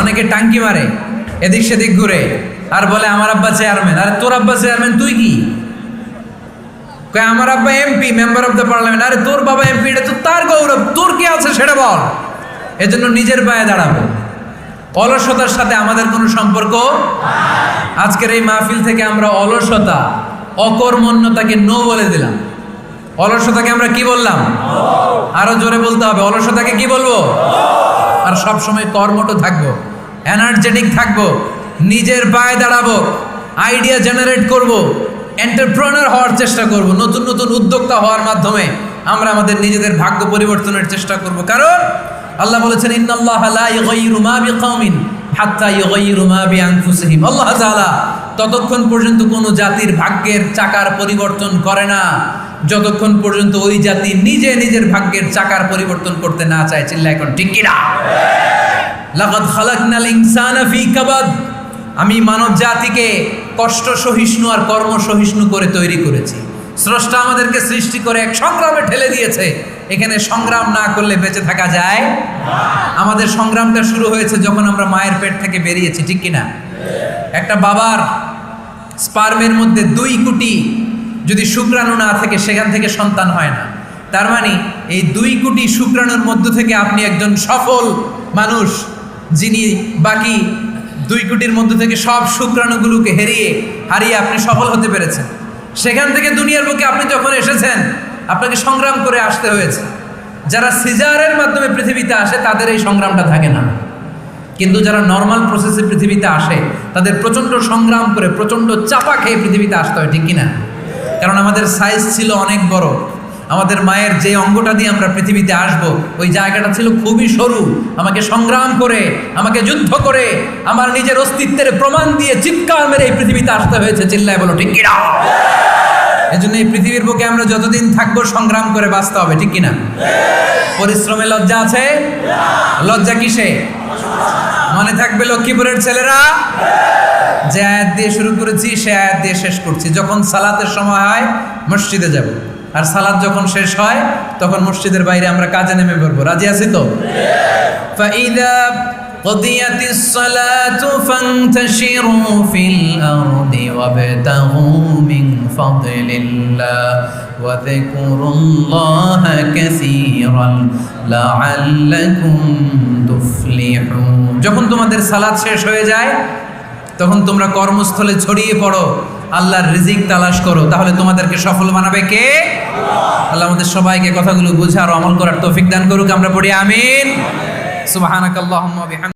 অনেকে টাঙ্কি মারে, এদিক সেদিক ঘুরে, আর বলে আমার আব্বা চেয়ারম্যান। আরে তোর আব্বা চেয়ারম্যান, তুই কি? আমার আব্বা MP, member of the parliament. আরে তোর বাবা এমপি, এটা তো তার গৌরব, তোর কি আছে সেটা বল। এজন্য নিজের পায়ে দাঁড়াবো। অলসতার সাথে আমাদের কোনো সম্পর্ক। আজকের এই মাহফিল থেকে আমরা অলসতা, অকর্মণ্যতাকে নো বলে দিলাম। অলসতাকে আমরা কি বললাম? আরো জোরে বলতে হবে, অলসতাকে কি বলবো? আর সব সময় কর্মঠ থাকবো, এনার্জেটিক থাকবো, নিজের পায়ে দাঁড়াবো, আইডিয়া জেনারেট করব, এন্টারপ্রেনার হওয়ার চেষ্টা করব, নতুন নতুন উদ্যোক্তা হওয়ার মাধ্যমে আমরা আমাদের নিজেদের ভাগ্য পরিবর্তনের চেষ্টা করব। কারণ আল্লাহ বলেছেন, ইন্নাল্লাহা লা ইউগাইয়িরু মা বিকাওমিন হাত্তা ইউগাইয়িরু মা বিআনফুসিহিম। আল্লাহ তাআলা ততক্ষণ পর্যন্ত কোনো জাতির ভাগ্যের চাকার পরিবর্তন করে না যতক্ষণ পর্যন্ত ওই জাতি নিজে নিজের ভাগ্যের চাকার পরিবর্তন করতে না চায়। চিল্লা এখন ঠিক কিনা? লাকাদ খালাকনাল ইনসানা ফি কাবাদ। আমি মানব জাতিকে কষ্ট সহিষ্ণু আর কর্ম সহিষ্ণু করে তৈরি করেছি। স্রষ্টা আমাদেরকে সৃষ্টি করে এক সংগ্রামে ঠেলে দিয়েছে। এখানে সংগ্রাম না করলে বেঁচে থাকা যায়? আমাদের সংগ্রামটা শুরু হয়েছে যখন আমরা মায়ের পেট থেকে বেরিয়েছি, ঠিক কিনা? একটা বাবার স্পার্মের মধ্যে 2 কোটি যদি শুক্রাণু না থাকে, সেখান থেকে সন্তান হয় না। তার মানে এই 2 কোটি শুক্রাণুর মধ্য থেকে আপনি একজন সফল মানুষ, যিনি বাকি 2 কোটির মধ্য থেকে সব শুক্রাণুগুলোকে হারিয়ে আপনি সফল হতে পেরেছেন। সেখান থেকে দুনিয়ার বুকে আপনি যখন এসেছেন, আপনাকে সংগ্রাম করে আসতে হয়েছে। যারা সিজারের মাধ্যমে পৃথিবীতে আসে তাদের এই সংগ্রামটা থাকে না, কিন্তু যারা নর্মাল প্রসেসে পৃথিবীতে আসে তাদের প্রচণ্ড সংগ্রাম করে, প্রচণ্ড চাপা খেয়ে পৃথিবীতে আসতে হয়, ঠিক কিনা? কারণ আমাদের সাইজ ছিল অনেক বড়। আমাদের মায়ের যে অঙ্গটা দিয়ে আমরা পৃথিবীতে আসব, ওই জায়গাটা ছিল খুবই সরু। আমাকে সংগ্রাম করে, আমাকে যুদ্ধ করে, আমার নিজের অস্তিত্বের প্রমাণ দিয়ে চিৎকার মেরে এই পৃথিবীতে আসতে হয়েছে। চিল্লায় বলো ঠিক কিনা? এজন্য এই পৃথিবীর বুকে আমরা যতদিন থাকবো সংগ্রাম করে বাঁচতে হবে, ঠিক কিনা? পরিশ্রমে লজ্জা আছে? লজ্জা কিসে? মনে থাকবে লক্ষ্মীপুরের ছেলেরা, যে আয়াত দিয়ে শুরু করেছি সে আয়াত দিয়ে শেষ করছি। যখন সালাতের সময় হয় মসজিদে যাব, আর সালাত যখন শেষ হয় তখন মসজিদের বাইরে আমরা কাজে নেমে পড়বো। রাজি আছি তো? ফাইদা কুদিয়াতিস সালাতু ফান্তাশিরু ফিল আরদি ওয়াবতাগু মিন ফাদলিল্লাহ ওয়া যিকুরুল্লাহা কাসীরান লাআল্লাকুম তুফলিহুন। যখন তোমাদের সালাত শেষ হয়ে যায় তখন তোমরা কর্মস্থলে ছড়িয়ে পড়ো, আল্লাহর রিজিক তালাশ করো, তাহলে তোমাদেরকে সফল বানাবে কে? আল্লাহ আমাদের সবাইকে কথাগুলো বুঝার, আমল করার তৌফিক দান করুক। আমরা পড়ি আমিন। সুবহানাকাল্লাহুম্মা ওয়া বিহামদিকা।